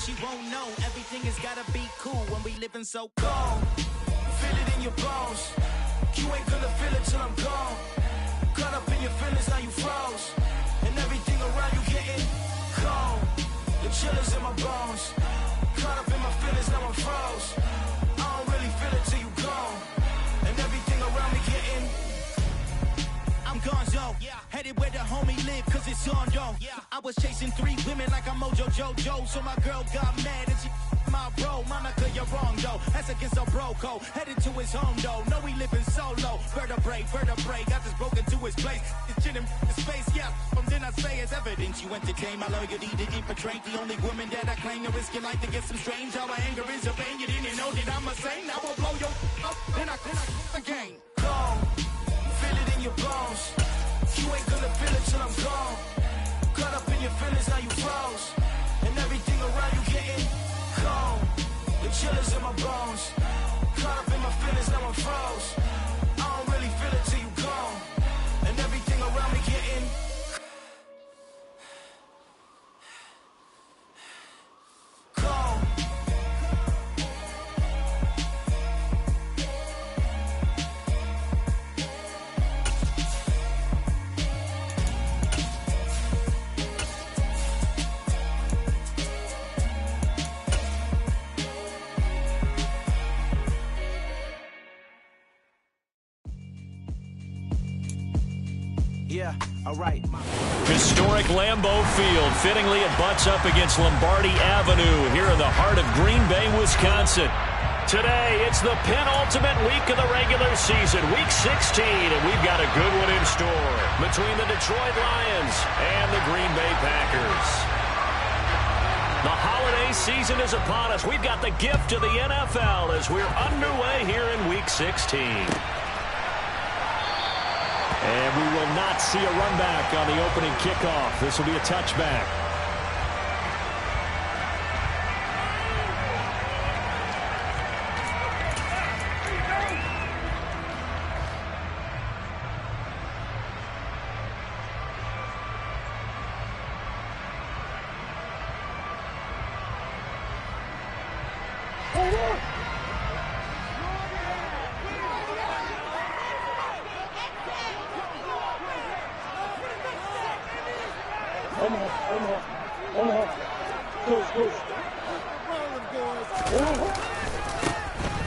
she won't know. Everything has gotta be cool when we living so cold. Feel it in your bones. You ain't gonna feel it till I'm gone. Caught up in your feelings, now you froze. And everything around you getting cold. The chillers in my bones. Caught up in my feelings, now I'm froze. I don't really feel it till you gone. And everything around me getting, I'm gonzo, headed where the homie live, cause it's on, yo. I was chasing 3 women like I'm Mojo Jojo, so my girl got mad and she my bro. Monica, you're wrong, though. That's against our bro code. Headed to his home, though. No, we living solo. Vertebrae, got this broken to his place. It's chin in his face, yeah. From then I say it's evidence you entertain my loyalty to infiltrate. The only woman that I claim to risk your life to get some strange. All my anger is a pain. You didn't know that I'm a saint. I will blow your up, then I again. Gone. Feel it in your bones. You ain't gonna feel it till I'm gone. Caught up in your feelings, now you froze. And everything around you getting cold. The chillers in my bones. Caught up in my feelings, now I'm froze. I don't really feel it till you gone. And everything around me getting cold. Yeah, all right. Historic Lambeau Field. Fittingly, it butts up against Lombardi Avenue here in the heart of Green Bay, Wisconsin. Today, it's the penultimate week of the regular season, week 16, and we've got a good one in store between the Detroit Lions and the Green Bay Packers. The holiday season is upon us. We've got the gift of the NFL as we're underway here in week 16. And we will not see a run back on the opening kickoff. This will be a touchback.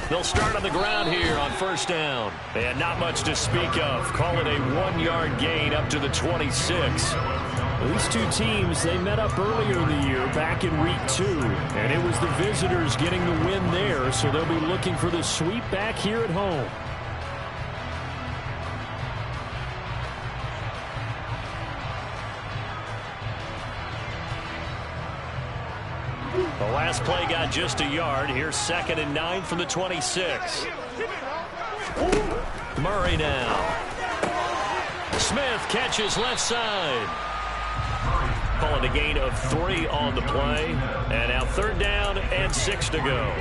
They'll start on the ground here on first down. And not much to speak of. Call it a 1-yard gain up to the 26. These two teams, they met up earlier in the year back in week 2. And it was the visitors getting the win there, so they'll be looking for the sweep back here at home. The last play got just a yard. Here's 2nd and 9 from the 26. Murray now. Smith catches left side. Call it a gain of 3 on the play. And now 3rd down and 6 to go.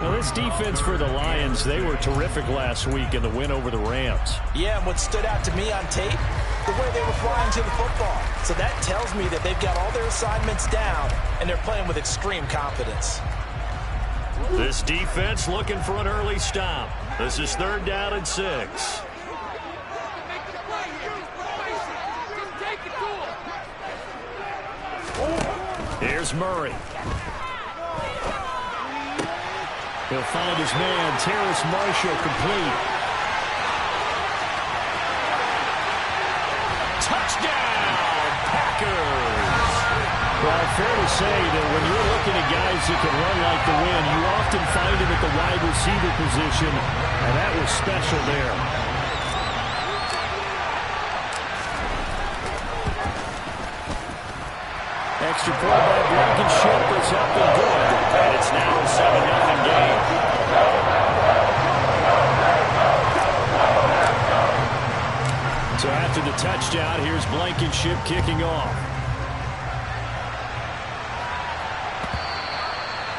Well, this defense for the Lions, they were terrific last week in the win over the Rams. Yeah, and what stood out to me on tape, the way they were flying to the football. So that tells me that they've got all their assignments down, and they're playing with extreme confidence. This defense looking for an early stop. This is 3rd down and 6. Here's Murray. He'll find his man, Terrace Marshall, complete. Touchdown, Packers! Well, fair to say that when you're looking at guys that can run like the wind, you often find him at the wide receiver position, and that was special there. Extra point by Blankenship is up and good, and it's now a 7-0 game. So after the touchdown, here's Blankenship kicking off.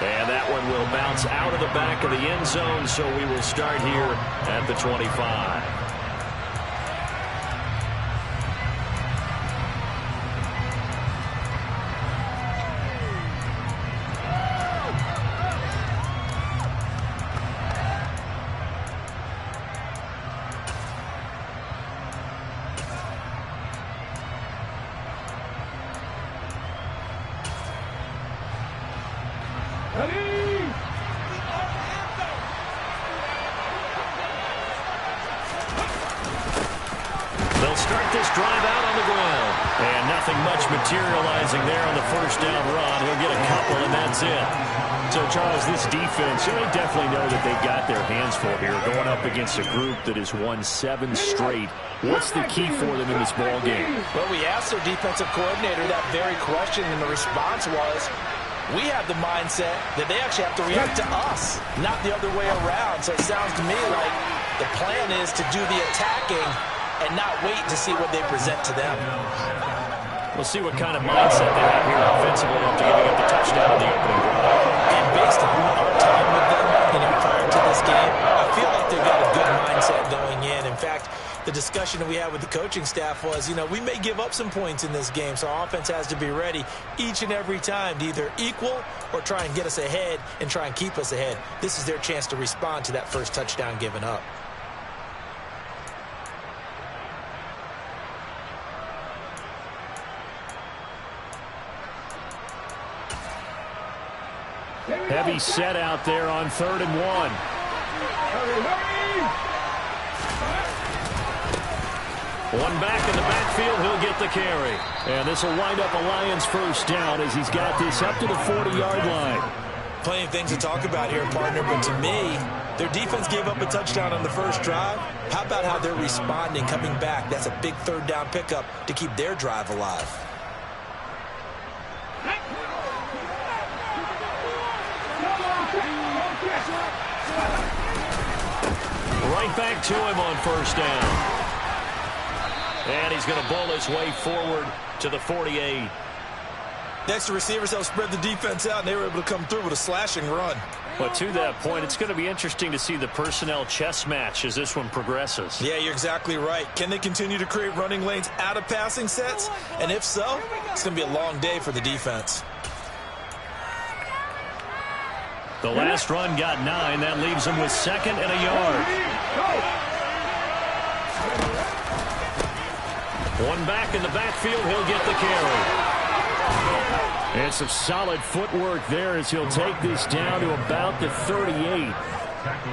And that one will bounce out of the back of the end zone, so we will start here at the 25. They'll start this drive out on the ground. And nothing much materializing there on the first down run. He'll get a couple, and that's it. So, Charles, this defense, they definitely know that they've got their hands full here, going up against a group that has won 7 straight. What's the key for them in this ball game? Well, we asked their defensive coordinator that very question, and the response was, we have the mindset that they actually have to react to us, not the other way around. So it sounds to me like the plan is to do the attacking and not wait to see what they present to them. We'll see what kind of mindset they have here offensively after giving up the touchdown in the opening drive. And based on our time with them, prior to this game, I feel like they've got a good mindset going in. In fact, the discussion that we had with the coaching staff was, we may give up some points in this game, so our offense has to be ready each and every time to either equal or try and get us ahead and try and keep us ahead. This is their chance to respond to that first touchdown given up. Heavy set out there on 3rd and 1. One back in the backfield, he'll get the carry. And this will wind up a Lions first down as he's got this up to the 40-yard line. Plenty of things to talk about here, partner, but to me, their defense gave up a touchdown on the first drive. How about how they're responding, coming back? That's a big 3rd down pickup to keep their drive alive. Right back to him on first down. And he's going to bowl his way forward to the 48. Next, the receivers helped spread the defense out, and they were able to come through with a slashing run. But to that point, it's going to be interesting to see the personnel chess match as this one progresses. Yeah, you're exactly right. Can they continue to create running lanes out of passing sets? And if so, it's going to be a long day for the defense. The last run got 9. That leaves him with 2nd and a yard. One back in the backfield. He'll get the carry. And some solid footwork there as he'll take this down to about the 38.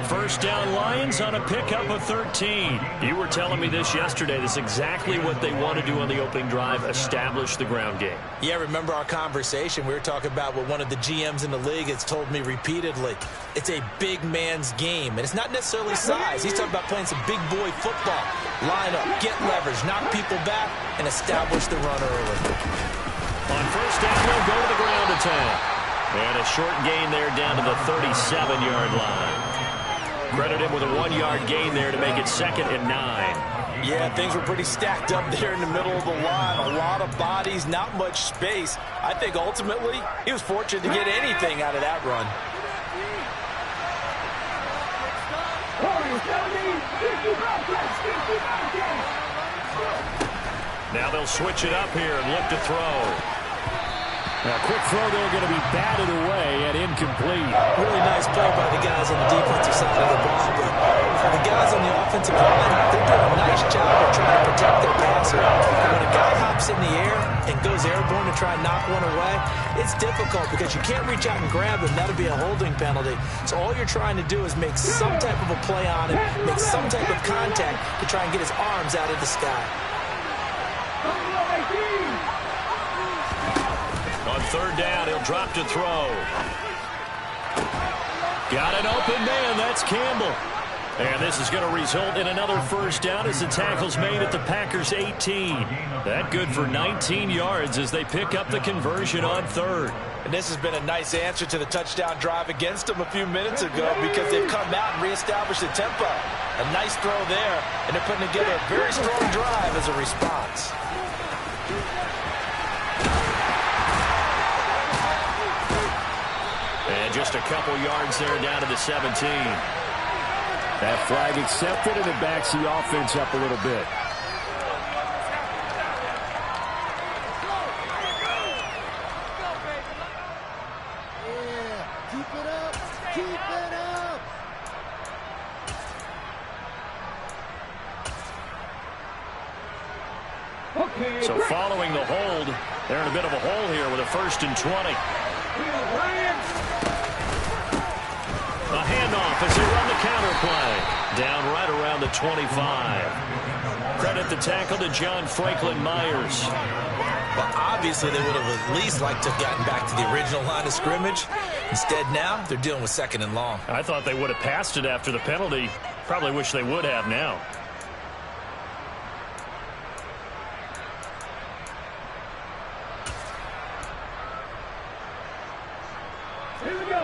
First down Lions on a pickup of 13. You were telling me this yesterday. This is exactly what they want to do on the opening drive, establish the ground game. Yeah, remember our conversation. We were talking about what one of the GMs in the league has told me repeatedly. It's a big man's game, and it's not necessarily size. He's talking about playing some big boy football. Line up, get leverage, knock people back, and establish the run early. On first down, they'll go to the ground attack. And a short gain there down to the 37-yard line. Credit him with a 1-yard gain there to make it 2nd and 9. Yeah, things were pretty stacked up there in the middle of the line. A lot of bodies, not much space. I think ultimately he was fortunate to get anything out of that run. Now they'll switch it up here and look to throw. Now, quick throw there going to be batted away and incomplete. Really nice play by the guys on the defensive side of the ball, but for the guys on the offensive line, they're doing a nice job of trying to protect their passer. When a guy hops in the air and goes airborne to try and knock one away, it's difficult because you can't reach out and grab him. That'll be a holding penalty. So all you're trying to do is make some type of a play on him, make some type of contact to try and get his arms out of the sky. On 3rd down, he'll drop to throw. Got an open man. That's Campbell. And this is going to result in another first down as the tackle's made at the Packers' 18. That good for 19 yards as they pick up the conversion on 3rd. And this has been a nice answer to the touchdown drive against them a few minutes ago because they've come out and reestablished the tempo. A nice throw there, and they're putting together a very strong drive as a response. And just a couple yards there down to the 17. That flag accepted, and it backs the offense up a little bit. So following the hold, they're in a bit of a hole here with a 1st and 20. A handoff as they run the counter play. Down right around the 25. Credit the tackle to John Franklin Myers. Well, obviously they would have at least liked to have gotten back to the original line of scrimmage. Instead now, they're dealing with 2nd and long. I thought they would have passed it after the penalty. Probably wish they would have now.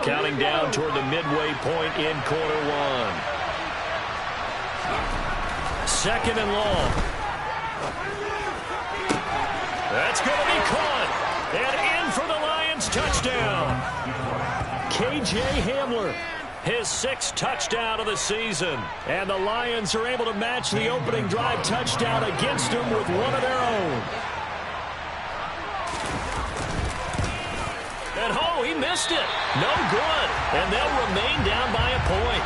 Counting down toward the midway point in quarter one. 2nd and long. That's going to be caught. And in for the Lions touchdown. KJ Hamler, his 6th touchdown of the season. And the Lions are able to match the opening drive touchdown against them with one of their own. And oh, he missed it. No good. And they'll remain down by a point.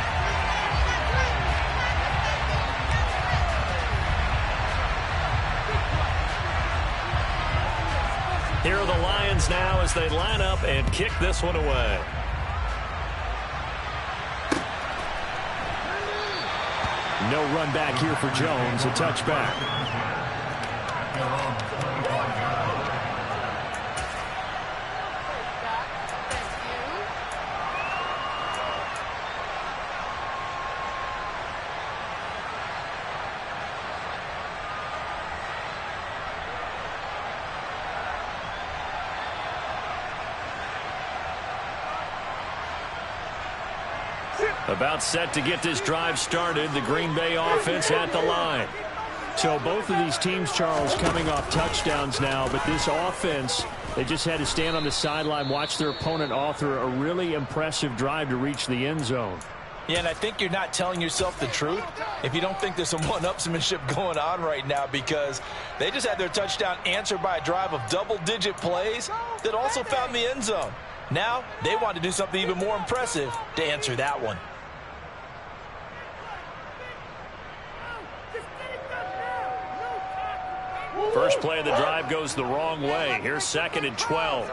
Here are the Lions now as they line up and kick this one away. No run back here for Jones. A touchback. About set to get this drive started. The Green Bay offense at the line. So both of these teams, Charles, coming off touchdowns now, but this offense, they just had to stand on the sideline, watch their opponent author a really impressive drive to reach the end zone. Yeah, and I think you're not telling yourself the truth if you don't think there's some one-upsmanship going on right now, because they just had their touchdown answered by a drive of double-digit plays that also found the end zone. Now they want to do something even more impressive to answer that one. First play of the drive goes the wrong way. Here's 2nd and 12.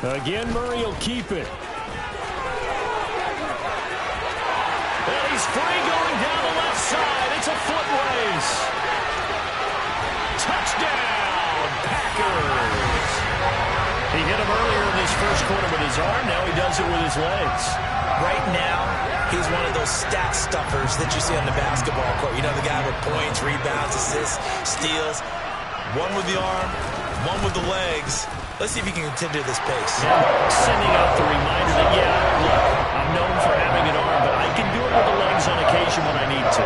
Again, Murray will keep it. And he's free going down the left side. It's a foot race. Touchdown, Packers. He hit him earlier in this first quarter with his arm. Now he does it with his legs. Right now, he's one of those stat stuffers that you see on the basketball court. You know, the guy with points, rebounds, assists, steals. One with the arm, one with the legs. Let's see if he can continue this pace. Sending out the reminder that, yeah, look, I'm known for having an arm, but I can do it with the legs on occasion when I need to.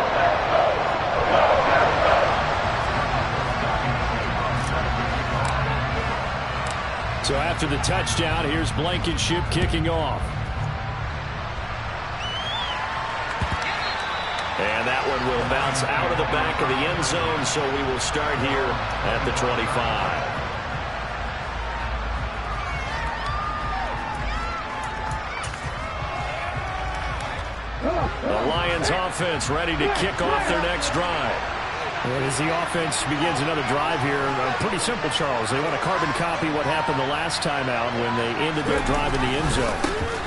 So after the touchdown, here's Blankenship kicking off. And that one will bounce out of the back of the end zone, so we will start here at the 25. The Lions offense ready to kick off their next drive. And as the offense begins another drive here, pretty simple, Charles. They want to carbon copy what happened the last time out when they ended their drive in the end zone.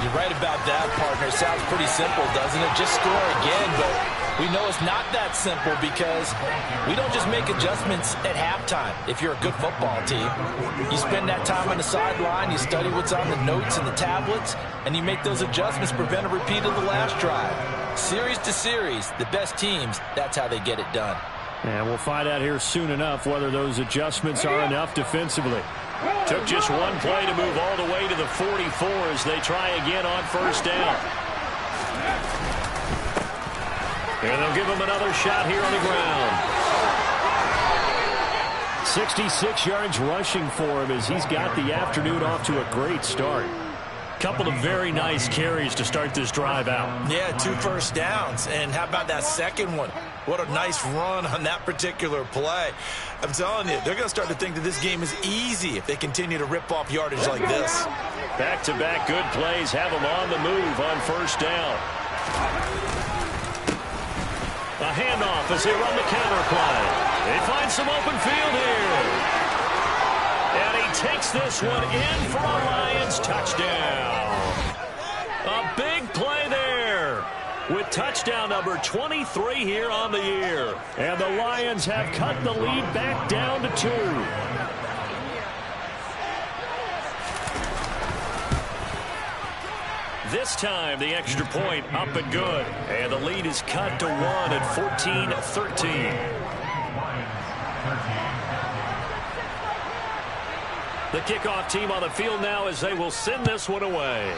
You're right about that, partner. Sounds pretty simple, doesn't it? Just score again, but we know it's not that simple because we don't just make adjustments at halftime. If you're a good football team, you spend that time on the sideline, you study what's on the notes and the tablets, and you make those adjustments, prevent a repeat of the last drive. Series to series, the best teams, that's how they get it done. And we'll find out here soon enough whether those adjustments are enough defensively. Took just one play to move all the way to the 44 as they try again on first down. And they'll give him another shot here on the ground. 66 yards rushing for him as he's got the afternoon off to a great start. Couple of very nice carries to start this drive out. Yeah, 2 first downs. And how about that second one? What a nice run on that particular play. I'm telling you, they're going to start to think that this game is easy if they continue to rip off yardage like this. Back-to-back good plays have them on the move on first down. A handoff as they run the counter play. They find some open field here. And he takes this one in for a Lions touchdown. A big play there with touchdown number 23 here on the year. And the Lions have cut the lead back down to 2. This time, the extra point up and good. And the lead is cut to 1 at 14-13. The kickoff team on the field now as they will send this one away.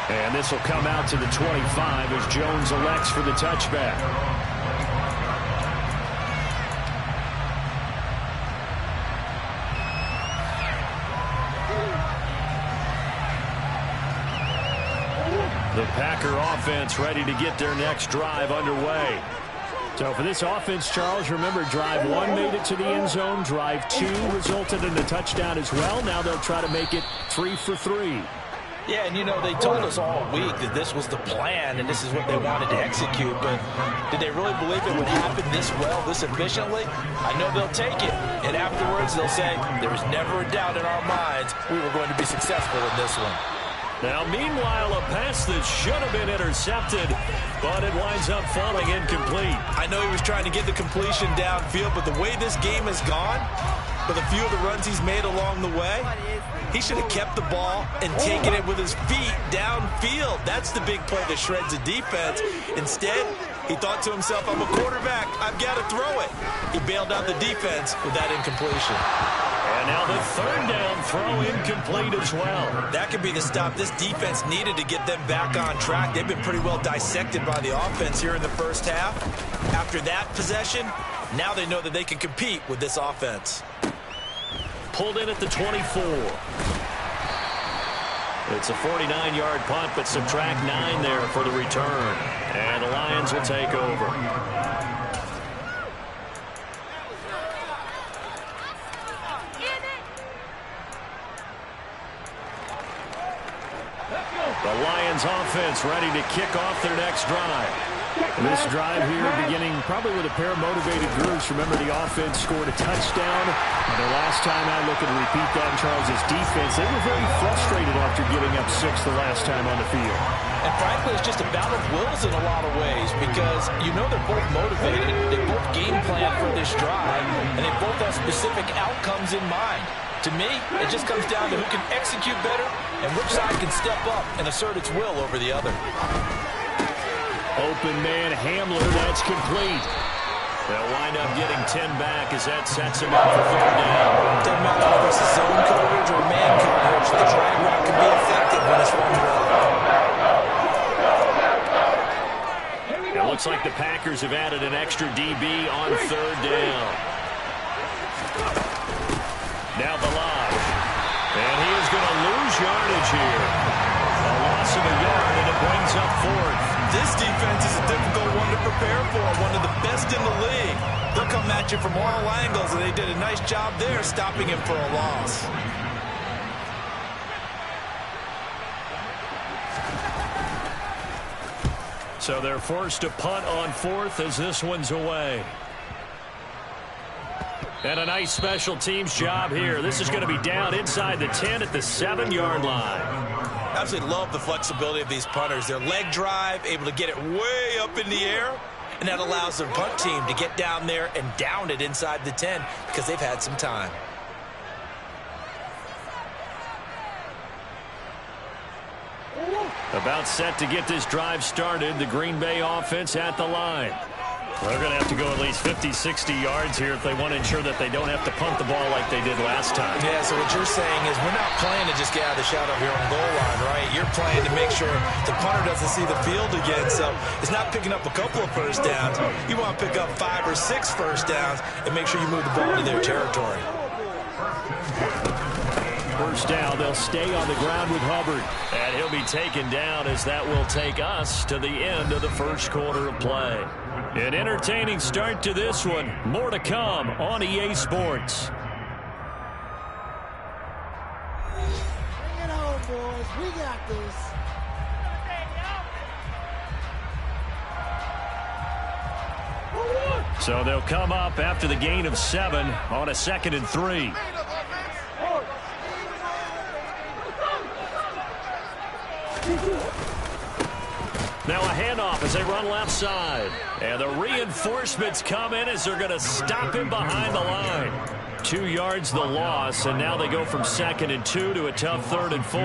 And this will come out to the 25 as Jones elects for the touchback. The Packer offense ready to get their next drive underway. So for this offense, Charles, remember drive 1 made it to the end zone. Drive 2 resulted in a touchdown as well. Now they'll try to make it 3 for 3. Yeah, and you know, they told us all week that this was the plan and this is what they wanted to execute, but did they really believe it would happen this well, this efficiently? I know they'll take it, and afterwards they'll say, there was never a doubt in our minds we were going to be successful in this one. Now, meanwhile, a pass that should have been intercepted, but it winds up falling incomplete. I know he was trying to get the completion downfield, but the way this game has gone, with a few of the runs he's made along the way, he should have kept the ball and taken it with his feet downfield. That's the big play that shreds the defense. Instead, he thought to himself, I'm a quarterback, I've got to throw it. He bailed out the defense with that incompletion. And now the third down throw incomplete as well. That could be the stop this defense needed to get them back on track. They've been pretty well dissected by the offense here in the first half. After that possession, now they know that they can compete with this offense. Pulled in at the 24. It's a 49-yard punt, but subtract 9 there for the return. And the Lions will take over. The Lions offense ready to kick off their next drive. And this drive here beginning probably with a pair of motivated groups. Remember, the offense scored a touchdown. And the last time I look and repeat that in Charles' defense, they were very frustrated after giving up 6 the last time on the field. And frankly, it's just a battle of wills in a lot of ways because you know they're both motivated. They both game plan for this drive, and they both have specific outcomes in mind. To me, it just comes down to who can execute better and which side can step up and assert its will over the other. Open man Hamler, that's complete. They'll wind up getting 10 back as that sets him up for third down. Doesn't matter whether it's zone coverage or man coverage, the drag route can be effective when it's run well. It looks like the Packers have added an extra DB on third down. Now Balaj. And he is going to lose yardage here. A loss of a yard, and it brings up fourth. This defense is a difficult one to prepare for, one of the best in the league. They'll come at you from all angles, and they did a nice job there stopping him for a loss. So they're forced to punt on fourth as this one's away. And a nice special teams job here. This is going to be down inside the 10 at the 7-yard line. Absolutely love the flexibility of these punters. Their leg drive, able to get it way up in the air, and that allows their punt team to get down there and down it inside the 10 because they've had some time. About set to get this drive started. The Green Bay offense at the line. They're going to have to go at least 50, 60 yards here if they want to ensure that they don't have to punt the ball like they did last time. Yeah, so what you're saying is we're not playing to just get out of the shadow of your own goal line, right? You're playing to make sure the punter doesn't see the field again. So it's not picking up a couple of first downs. You want to pick up 5 or 6 first downs and make sure you move the ball into their territory. First down, they'll stay on the ground with Hubbard. And he'll be taken down as that will take us to the end of the first quarter of play. An entertaining start to this one. More to come on EA Sports. Bring it home, boys. We got this. So they'll come up after the gain of 7 on a 2nd and 3. Now a handoff as they run left side. And the reinforcements come in as they're going to stop him behind the line. 2 yards the loss, and now they go from 2nd and 2 to a tough 3rd and 4.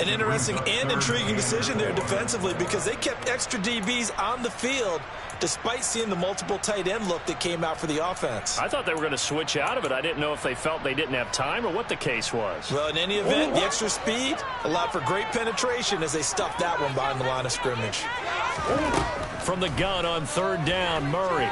An interesting and intriguing decision there defensively because they kept extra DBs on the field despite seeing the multiple tight end look that came out for the offense. I thought they were going to switch out of it. I didn't know if they felt they didn't have time or what the case was. Well, in any event, the extra speed allowed for great penetration as they stuffed that one behind the line of scrimmage. From the gun on 3rd down, Murray.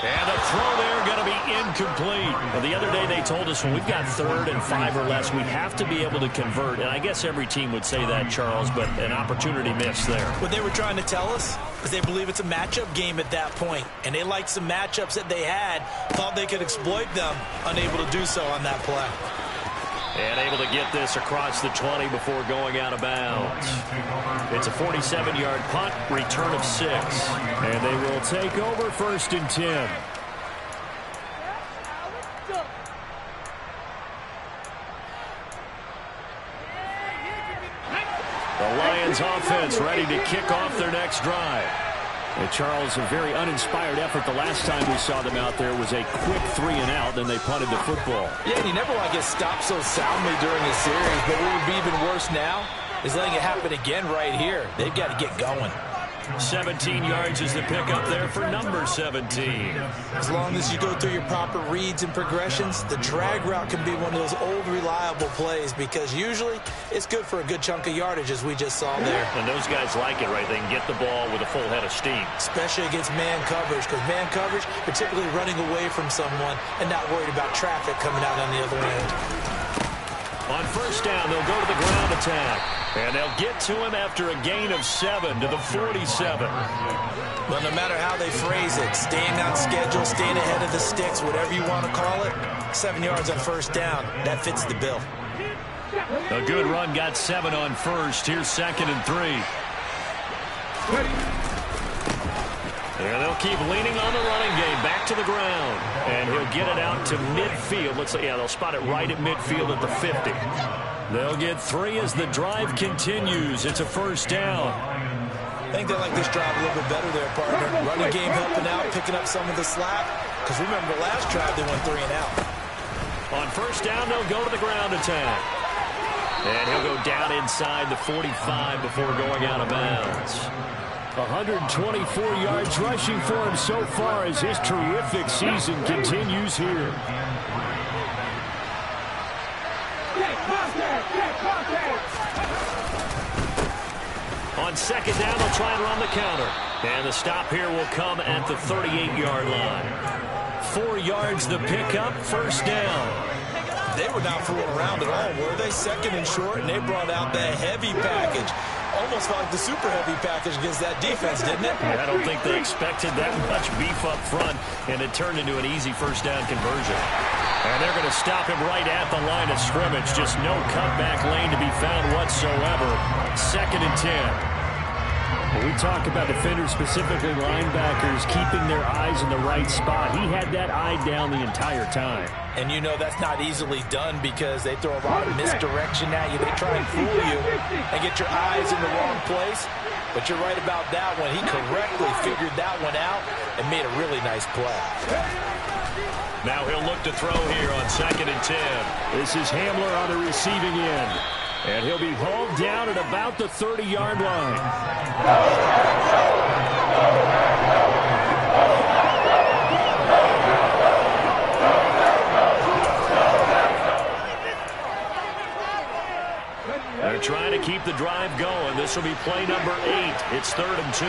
And the throw there going to be incomplete. Well, the other day they told us when we've got 3rd and 5 or less, we have to be able to convert. And I guess every team would say that, Charles, but an opportunity missed there. What they were trying to tell us is they believe it's a matchup game at that point. And they liked some matchups that they had, thought they could exploit them, unable to do so on that play. And able to get this across the 20 before going out of bounds. It's a 47-yard punt, return of 6. And they will take over 1st and 10. The Lions offense ready to kick off their next drive. And Charles, a very uninspired effort. The last time we saw them out there was a quick 3 and out, then they punted the football. Yeah, and you never want to get stopped so soundly during a series, but what would be even worse now is letting it happen again right here. They've got to get going. 17 yards is the pickup there for number 17. As long as you go through your proper reads and progressions, the drag route can be one of those old reliable plays because usually it's good for a good chunk of yardage as we just saw there. And those guys like it, right? They can get the ball with a full head of steam. Especially against man coverage because man coverage, particularly running away from someone and not worried about traffic coming out on the other end. On 1st down, they'll go to the ground attack. And they'll get to him after a gain of 7 to the 47. Well, no matter how they phrase it, staying on schedule, staying ahead of the sticks, whatever you want to call it, 7 yards on 1st down, that fits the bill. A good run got 7 on 1st. Here's 2nd and 3. And they'll keep leaning on the running game. Back to the ground. And he'll get it out to midfield. Looks like, yeah, they'll spot it right at midfield at the 50. They'll get 3 as the drive continues. It's a 1st down. I think they like this drive a little bit better there, partner. Running game helping out, picking up some of the slack. Because remember, the last drive they went 3 and out. On 1st down, they'll go to the ground attack. And he'll go down inside the 45 before going out of bounds. 124 yards rushing for him so far as his terrific season continues here. On 2nd down, they'll try and run the counter. And the stop here will come at the 38-yard line. 4 yards the pickup, 1st down. They were not fooling around at all, were they? 2nd and short, and they brought out the heavy package. Almost felt like the super heavy package against that defense, didn't it? Yeah, I don't think they expected that much beef up front, and it turned into an easy 1st down conversion. And they're going to stop him right at the line of scrimmage. Just no cutback lane to be found whatsoever. 2nd and 10. When we talk about defenders, specifically linebackers, keeping their eyes in the right spot, he had that eye down the entire time. And you know that's not easily done because they throw a lot of misdirection at you. They try and fool you and get your eyes in the wrong place. But you're right about that one. He correctly figured that one out and made a really nice play. Now he'll look to throw here on 2nd and 10. This is Hamler on the receiving end. And he'll be hauled down at about the 30-yard line. They're trying to keep the drive going. This will be play number 8. It's 3rd and 2.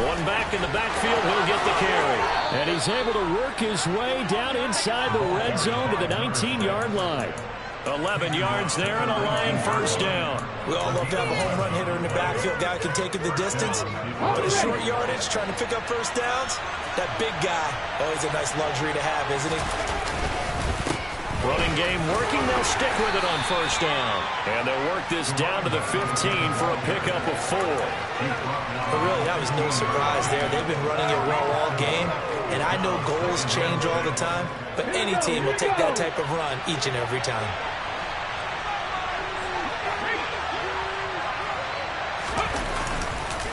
One back in the backfield, he'll get the carry. And he's able to work his way down inside the red zone to the 19-yard line. 11 yards there and a Lion 1st down. We all love to have a home run hitter in the backfield. Guy can take it the distance. But a short yardage, trying to pick up 1st downs, that big guy, always a nice luxury to have, isn't he? Running game working. They'll stick with it on first down. And they'll work this down to the 15 for a pickup of 4. But really, that was no surprise there. They've been running it well all game. And I know goals change all the time, but any team will take that type of run each and every time.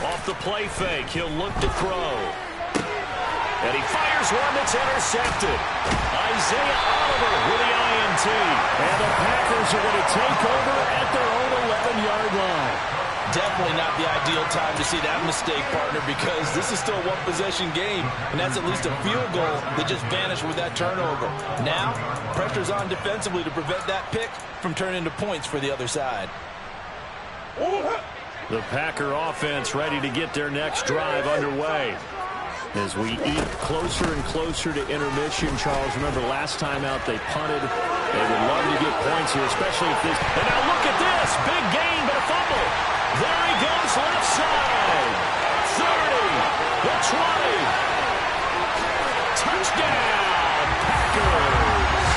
Off the play fake, he'll look to throw. And he fires one that's intercepted. Isaiah Oliver with the INT. And the Packers are going to take over at their own 11-yard line. Definitely not the ideal time to see that mistake, partner, because this is still a one-possession game, and that's at least a field goal that just vanished with that turnover. Now, pressure's on defensively to prevent that pick from turning into points for the other side. The Packer offense ready to get their next drive underway. As we eat closer and closer to intermission, Charles, remember last time out they punted. They would love to get points here, especially if this. And now look at this. Big gain, but a fumble. There he goes left side. 30, the 20. Touchdown, Packers.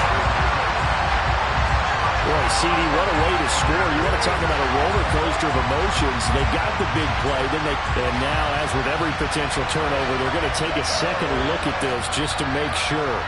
Boy, CD, what a way to score. You want to talk about a roller coaster of emotions. They got the big play, and now, as with every potential turnover, they're going to take a second look at this just to make sure.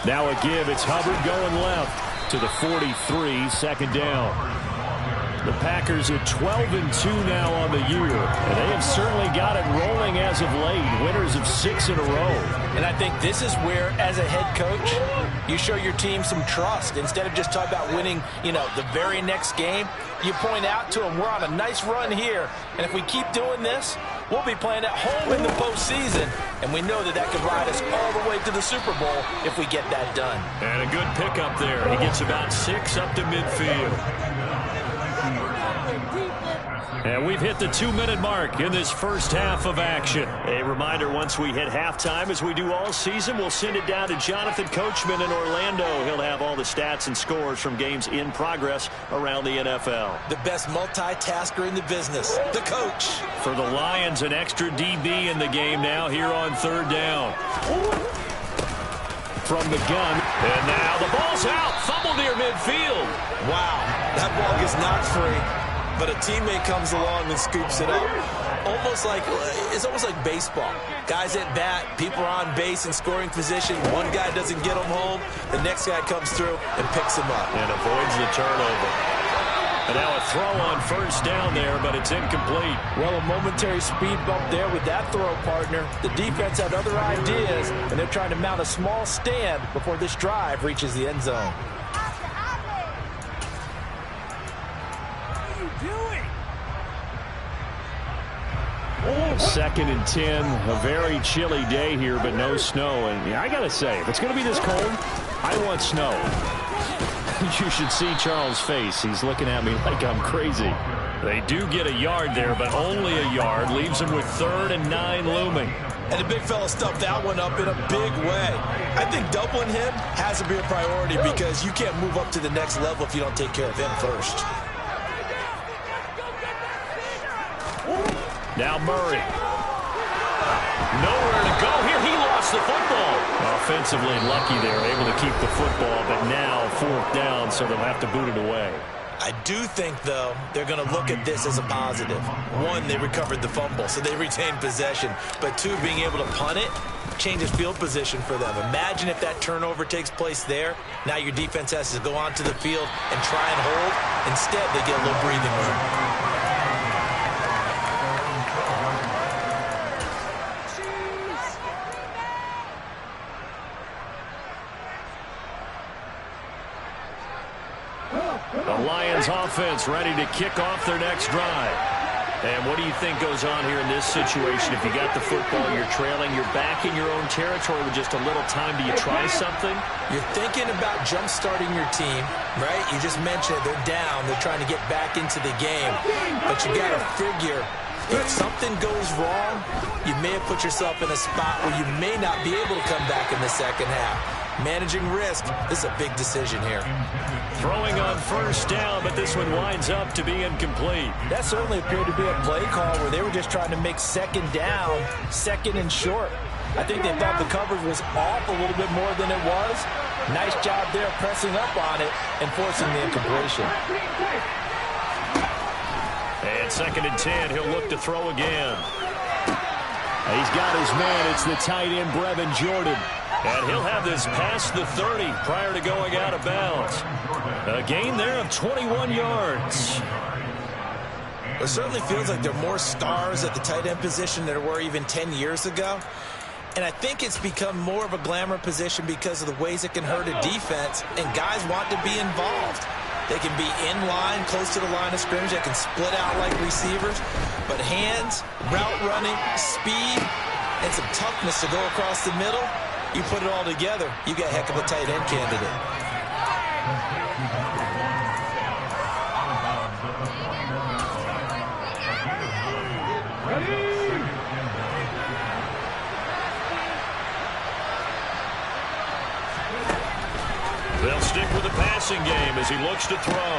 Now a give. It's Hubbard going left to the 43, second down. The Packers at 12-2 now on the year, and they have certainly got it rolling as of late. Winners of 6 in a row. And I think this is where, as a head coach, you show your team some trust. Instead of just talking about winning, the very next game, you point out to them, we're on a nice run here, and if we keep doing this, we'll be playing at home in the postseason, and we know that could ride us all the way to the Super Bowl if we get that done. And a good pickup there. He gets about 6 up to midfield. And we've hit the 2-minute mark in this first half of action. A reminder, once we hit halftime, as we do all season, we'll send it down to Jonathan Coachman in Orlando. He'll have all the stats and scores from games in progress around the NFL. The best multitasker in the business, the coach. For the Lions, an extra DB in the game now here on third down. From the gun, and now the ball's out. Fumble near midfield. Wow, that ball gets knocked free. But a teammate comes along and scoops it up. It's almost like baseball. Guys at bat, people are on base in scoring position. One guy doesn't get him home. The next guy comes through and picks him up. And avoids the turnover. And now a throw on first down there, but it's incomplete. Well, a momentary speed bump there with that throw, partner. The defense had other ideas, and they're trying to mount a small stand before this drive reaches the end zone. Second and 10, a very chilly day here, but no snow. And I got to say, if it's going to be this cold, I want snow. You should see Charles' face. He's looking at me like I'm crazy. They do get a yard there, but only a yard. Leaves him with 3rd and 9 looming. And the big fella stuffed that one up in a big way. I think doubling him has to be a priority because you can't move up to the next level if you don't take care of him first. Now Murray. Nowhere to go here. He lost the football. Offensively lucky they were able to keep the football, but now 4th down, so they'll have to boot it away. I do think, though, they're going to look at this as a positive. 1, they recovered the fumble, so they retained possession. But 2, being able to punt it changes field position for them. Imagine if that turnover takes place there. Now your defense has to go onto the field and try and hold. Instead, they get a little breathing room. The Lions offense ready to kick off their next drive. And what do you think goes on here in this situation? If you got the football, you're trailing, you're back in your own territory with just a little time. Do you try something? You're thinking about jump-starting your team, right? You just mentioned it. They're down. They're trying to get back into the game. But you got to figure, if something goes wrong, you may have put yourself in a spot where you may not be able to come back in the second half. Managing risk, this is a big decision here. Throwing on 1st down, but this one winds up to be incomplete. That certainly appeared to be a play call where they were just trying to make 2nd down, 2nd and short. I think they thought the coverage was off a little bit more than it was. Nice job there pressing up on it and forcing the incompletion. And 2nd and 10, he'll look to throw again. He's got his man. It's the tight end, Brevin Jordan. And he'll have this past the 30 prior to going out of bounds. A gain there of 21 yards. It certainly feels like there are more stars at the tight end position than there were even 10 years ago. And I think it's become more of a glamour position because of the ways it can hurt a defense, and guys want to be involved. They can be in line, close to the line of scrimmage. They can split out like receivers. But hands, route running, speed, and some toughness to go across the middle, you put it all together, you got a heck of a tight end candidate. They'll stick with the passing game as he looks to throw.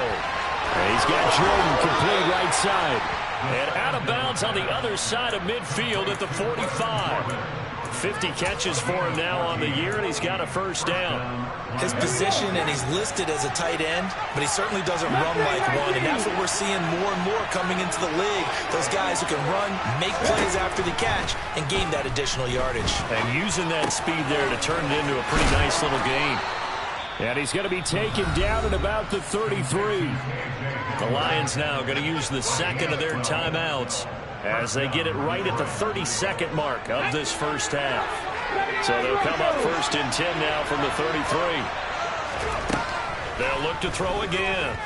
He's got Jordan complete right side. And out of bounds on the other side of midfield at the 45. 50 catches for him now on the year, and he's got a 1st down. His position, and he's listed as a tight end, but he certainly doesn't run like one, and that's what we're seeing more and more coming into the league. Those guys who can run, make plays after the catch, and gain that additional yardage. And using that speed there to turn it into a pretty nice little gain. And he's going to be taken down at about the 33. The Lions now going to use the 2nd of their timeouts as they get it right at the 32nd mark of this 1st half. So they'll come up 1st and 10 now from the 33. They'll look to throw again.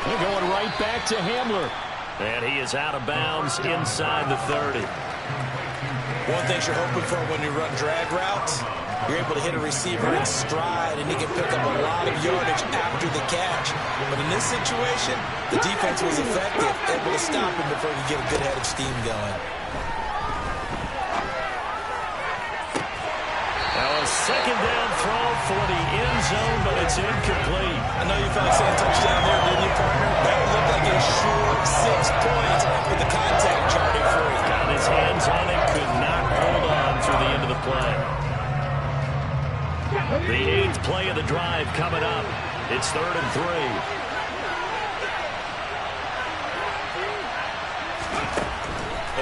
They're going right back to Hamler. And he is out of bounds inside the 30. One thing you're hoping for when you run drag routes, you're able to hit a receiver in stride, and he can pick up a lot of yardage after the catch. But in this situation, the defense was effective, able to stop him before he could get a good head of steam going. Now a 2nd down throw for the end zone, but it's incomplete. I know you felt like saying touchdown there, didn't you, partner? That looked like a sure 6 points with the contact charting free. Got his hands on it, could not hold on through the end of the play. The 8th play of the drive coming up. It's 3rd and 3.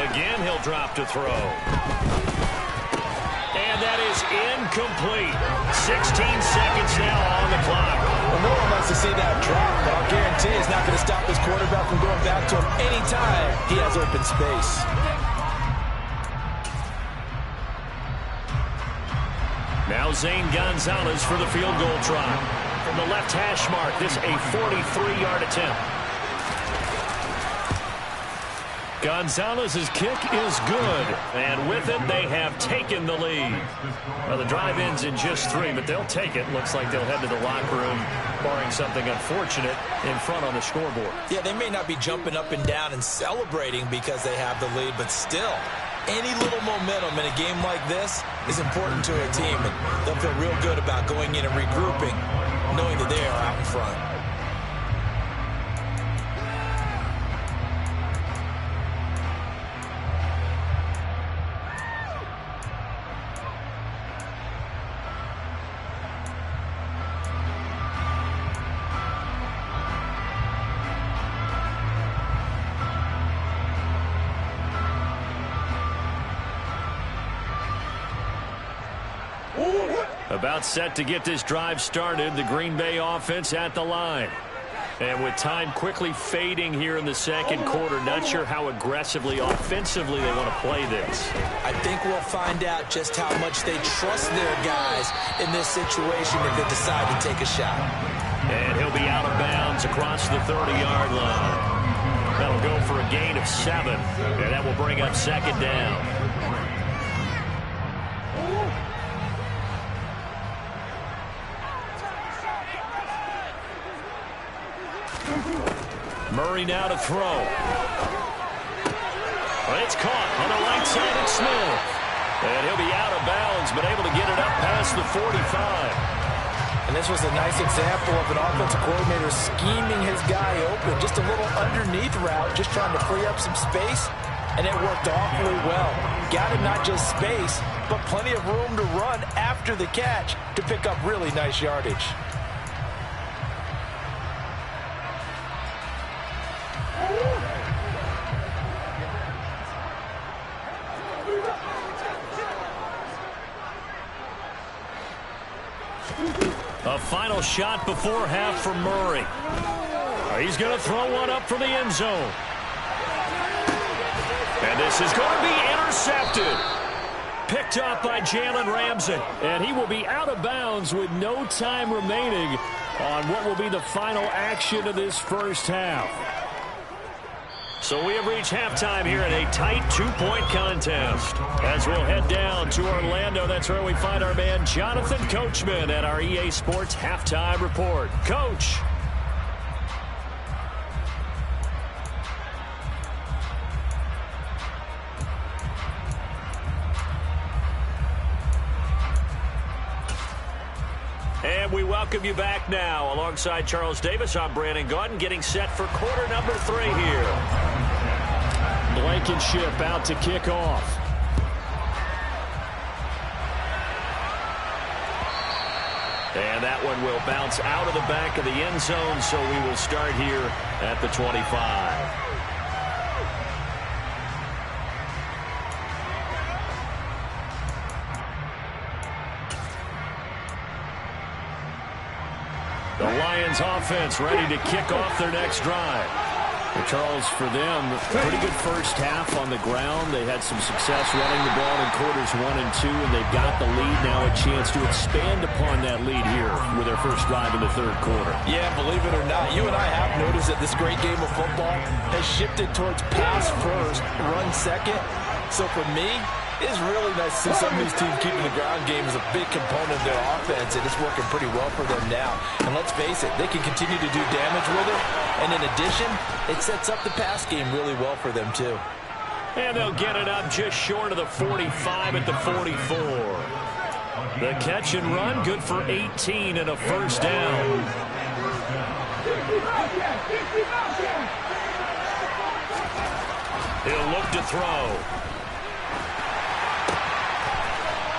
Again, he'll drop to throw. And that is incomplete. 16 seconds now on the clock. Well, no one wants to see that drop, but I'll guarantee it's not going to stop his quarterback from going back to him anytime he has open space. Now Zane Gonzalez for the field goal try. From the left hash mark, this a 43-yard attempt. Gonzalez's kick is good, and with it, they have taken the lead. Well, the drive ends in just 3, but they'll take it. Looks like they'll head to the locker room, barring something unfortunate in front on the scoreboard. Yeah, they may not be jumping up and down and celebrating because they have the lead, but still, Any little momentum in a game like this is important to a team, and they'll feel real good about going in and regrouping, knowing that they are out in front. About set to get this drive started, the Green Bay offense at the line. And with time quickly fading here in the second quarter, not sure how aggressively, offensively they want to play this. I think we'll find out just how much they trust their guys in this situation if they decide to take a shot. And he'll be out of bounds across the 30-yard line. That'll go for a gain of 7, and that will bring up second down. Murray now to throw. It's caught on the right side of Smith. And he'll be out of bounds, but able to get it up past the 45. And this was a nice example of an offensive coordinator scheming his guy open. Just a little underneath route, just trying to free up some space. And it worked awfully well. Got him not just space, but plenty of room to run after the catch to pick up really nice yardage. A final shot before half for Murray. He's going to throw one up for the end zone. And this is going to be intercepted. Picked up by Jalen Ramsey. And he will be out of bounds with no time remaining on what will be the final action of this first half. So we have reached halftime here in a tight 2-point contest. As we'll head down to Orlando, that's where we find our man Jonathan Coachman at our EA Sports Halftime Report. Coach. And we welcome you back now. Alongside Charles Davis, I'm Brandon Gaudin, getting set for quarter number 3 here. Blankenship out to kick off. And that one will bounce out of the back of the end zone, so we will start here at the 25. The Lions offense ready to kick off their next drive. Well, Charles, for them, pretty good first half on the ground. They had some success running the ball in quarters 1 and 2, and they've got the lead now, a chance to expand upon that lead here with their first drive in the third quarter. Yeah, believe it or not, you and I have noticed that this great game of football has shifted towards pass first, run second. So for me, it's really nice to see some of these teams keeping the ground game as a big component of their offense, and it's working pretty well for them now. And let's face it, they can continue to do damage with it. And in addition, it sets up the pass game really well for them, too. And they'll get it up just short of the 45 at the 44. The catch and run, good for 18 and a first down. He'll look to throw.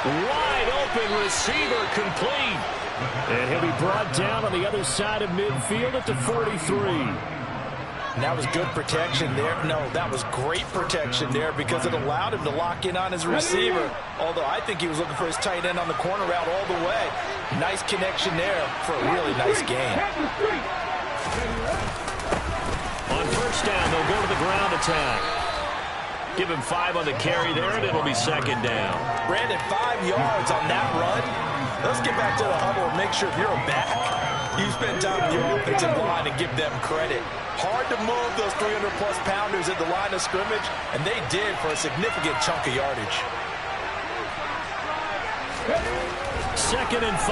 Wide open receiver complete. And he'll be brought down on the other side of midfield at the 43. And that was good protection there. No, that was great protection there because it allowed him to lock in on his receiver. Although I think he was looking for his tight end on the corner route all the way. Nice connection there for a really nice gain. On first down, they'll go to the ground attack. Give him 5 on the carry there, and it'll be second down. Brandon, 5 yards on that run. Let's get back to the huddle and make sure if you're a back, you spend time with your offensive line and give them credit. Hard to move those 300-plus pounders at the line of scrimmage, and they did for a significant chunk of yardage. Second and 5.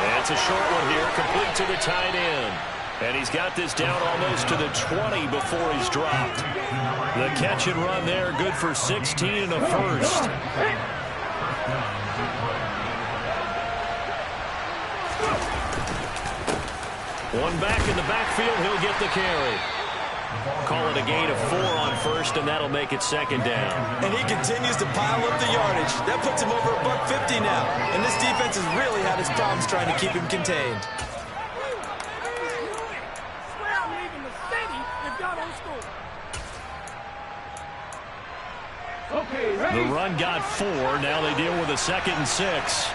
And it's a short one here, complete to the tight end. And he's got this down almost to the 20 before he's dropped. The catch and run there, good for 16 and a first. One back in the backfield, he'll get the carry. Call it a gain of 4 on first, and that'll make it second down. And he continues to pile up the yardage. That puts him over $150 now. And this defense has really had its problems trying to keep him contained. The run got 4. Now they deal with a 2nd and 6.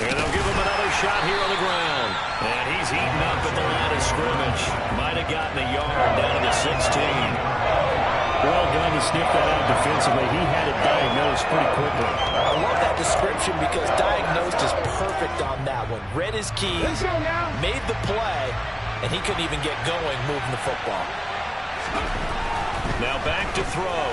And they'll give him another shot here on the ground. And he's heating up at the line of scrimmage. Might have gotten a yard down to the 16. Well done to sniff that out defensively. He had it diagnosed pretty quickly. I love that description because diagnosed is perfect on that one. Read his keys, made the play, and he couldn't even get going moving the football. Now back to throw.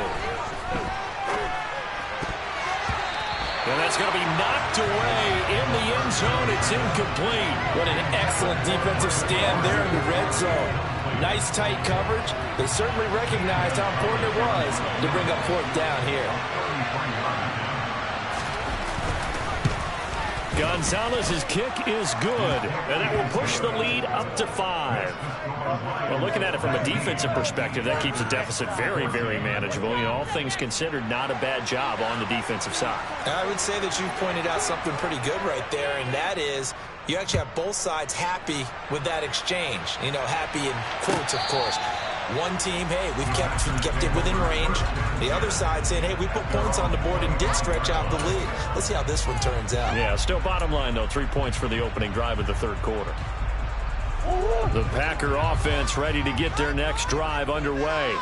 And that's going to be knocked away in the end zone. It's incomplete. What an excellent defensive stand there in the red zone. Nice tight coverage. They certainly recognized how important it was to bring up 4th down here. Gonzalez's kick is good, and that will push the lead up to 5. Well, looking at it from a defensive perspective, that keeps the deficit very, very manageable. You know, all things considered, not a bad job on the defensive side. I would say that you pointed out something pretty good right there, and that is you actually have both sides happy with that exchange. You know, happy in quotes, of course. One team, hey, we've kept it within range. The other side saying, hey, we put points on the board and did stretch out the lead. Let's see how this one turns out. Yeah, still bottom line, though, 3 points for the opening drive of the 3rd quarter. The Packer offense ready to get their next drive underway.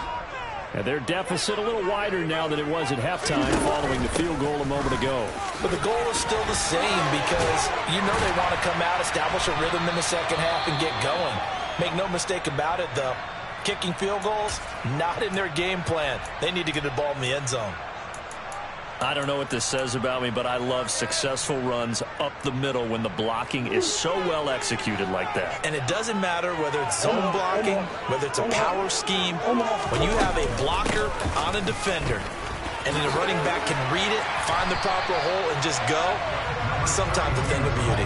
And their deficit a little wider now than it was at halftime following the field goal a moment ago. But the goal is still the same because you know they want to come out, establish a rhythm in the second half, and get going. Make no mistake about it, though. Kicking field goals, not in their game plan. They need to get the ball in the end zone. I don't know what this says about me, but I love successful runs up the middle when the blocking is so well executed like that. And it doesn't matter whether it's zone blocking, whether it's a power scheme. When you have a blocker on a defender, and then the running back can read it, find the proper hole, and just go, sometimes a thing of beauty.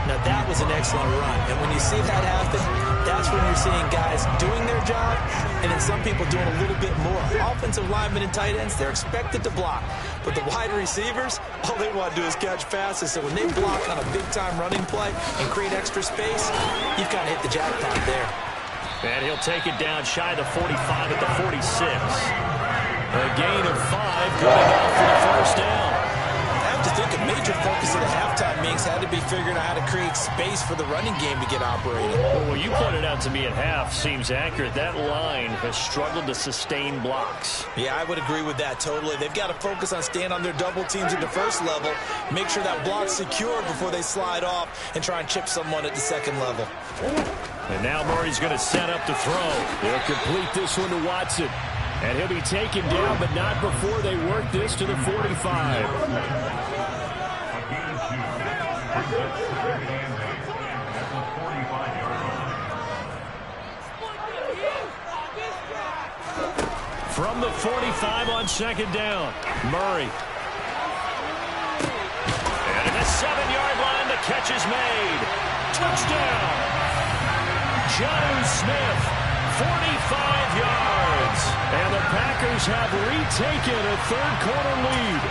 Now, that was an excellent run. And when you see that happen, that's when you're seeing guys doing their job and then some people doing a little bit more. Offensive linemen and tight ends, they're expected to block. But the wide receivers, all they want to do is catch passes. So when they block on a big-time running play and create extra space, you've kind of hit the jackpot there. And he'll take it down shy of the 45 at the 46. A gain of 5, good enough for the first down. I think a major focus of the halftime meetings had to be figuring out how to create space for the running game to get operated. Well, what you pointed out to me at half seems accurate. That line has struggled to sustain blocks. Yeah, I would agree with that totally. They've got to focus on staying on their double teams at the first level, make sure that block's secured before they slide off and try and chip someone at the second level. And now Murray's going to set up to throw. They'll complete this one to Watson. And he'll be taken down, but not before they work this to the 45. From the 45 on second down, Murray. And at the 7-yard line, the catch is made. Touchdown. Jonnu Smith, 45 yards. And the Packers have retaken a third-quarter lead.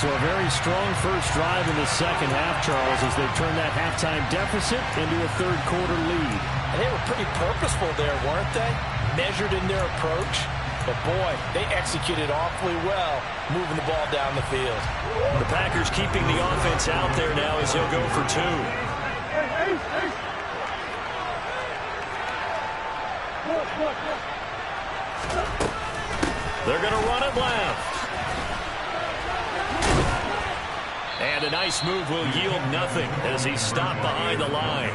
So a very strong first drive in the second half, Charles, as they turn that halftime deficit into a third-quarter lead. And they were pretty purposeful there, weren't they? Measured in their approach. But, boy, they executed awfully well moving the ball down the field. The Packers keeping the offense out there now as he'll go for 2. They're going to run it left. And a nice move will yield nothing as he's stopped behind the line.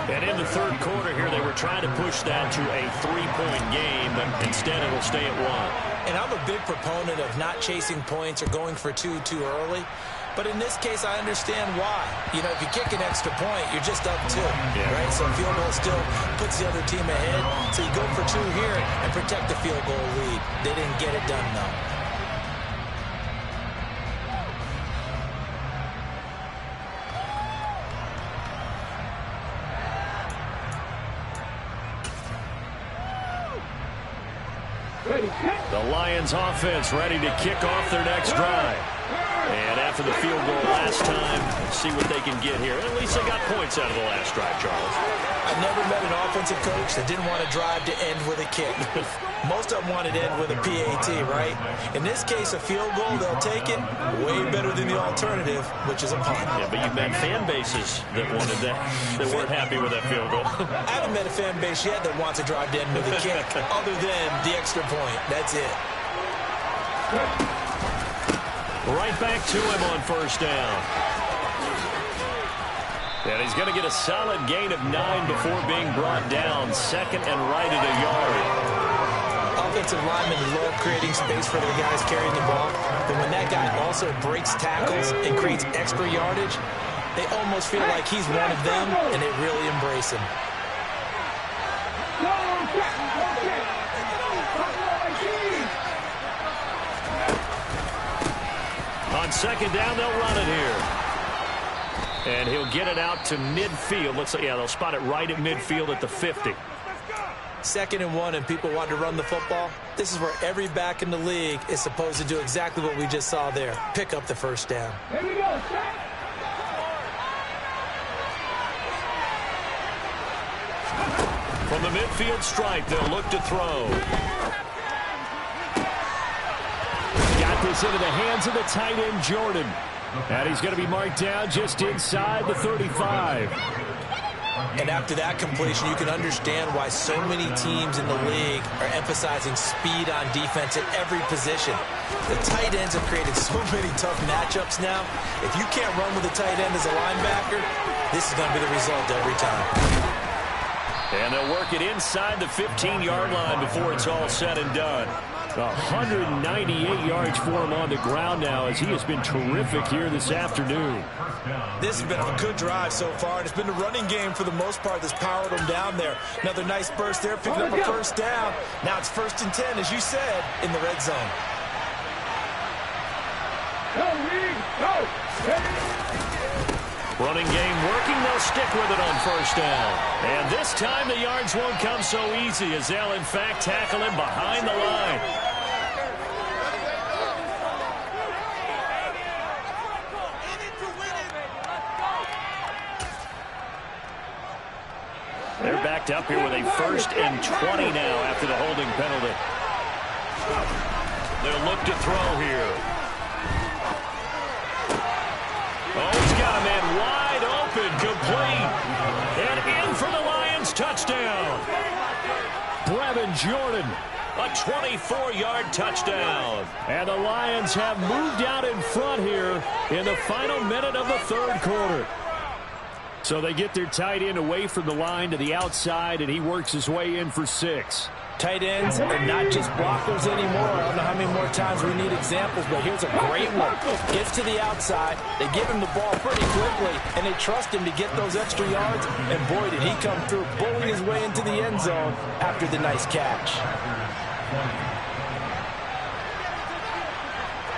And in the third quarter here, they were trying to push that to a 3-point game, but instead it'll stay at 1. And I'm a big proponent of not chasing points or going for two too early. But in this case, I understand why. You know, if you kick an extra point, you're just up 2, right? So a field goal still puts the other team ahead. So you go for 2 here and protect the field goal lead. They didn't get it done, though. The Lions offense ready to kick off their next drive. And after the field goal last time, see what they can get here. At least they got points out of the last drive, Charles. I've never met an offensive coach that didn't want to drive to end with a kick. Most of them wanted to end with a PAT, right? In this case, a field goal, they'll take it. Way better than the alternative, which is a punt. Yeah, but you've met fan bases that wanted that, that weren't happy with that field goal. I haven't met a fan base yet that wants to drive to end with a kick, other than the extra point. That's it. Right back to him on first down. And he's going to get a solid gain of 9 before being brought down. Second and right at a yard. Offensive linemen love creating space for their guys carrying the ball. But when that guy also breaks tackles and creates extra yardage, they almost feel like he's one of them, and they really embrace him. On second down, they'll run it here. And he'll get it out to midfield. Looks like, yeah, they'll spot it right at midfield at the 50. 2nd and 1, and people want to run the football. This is where every back in the league is supposed to do exactly what we just saw there. Pick up the first down. Here we go. From the midfield stripe, they'll look to throw. Got this into the hands of the tight end, Jordan. And he's going to be marked down just inside the 35. And after that completion, you can understand why so many teams in the league are emphasizing speed on defense at every position. The tight ends have created so many tough matchups now. If you can't run with a tight end as a linebacker, this is going to be the result every time. And they'll work it inside the 15-yard line before it's all said and done. 198 yards for him on the ground now, as he has been terrific here this afternoon. This has been a good drive so far, and it's been the running game for the most part that's powered them down there. Another nice burst there, picking up a first down. Now it's 1st and 10, as you said, in the red zone. Running game working, they'll stick with it on first down. And this time the yards won't come so easy, as they'll in fact tackle him behind the line. They're backed up here with a 1st and 20 now after the holding penalty. They'll look to throw here. Oh, he's got a man wide open, complete. And in for the Lions, touchdown. Brevin Jordan, a 24-yard touchdown. And the Lions have moved out in front here in the final minute of the 3rd quarter. So they get their tight end away from the line to the outside, and he works his way in for 6. Tight ends are not just blockers anymore. I don't know how many more times we need examples, but here's a great one. Gets to the outside, they give him the ball pretty quickly, and they trust him to get those extra yards, and boy, did he come through, bullying his way into the end zone after the nice catch.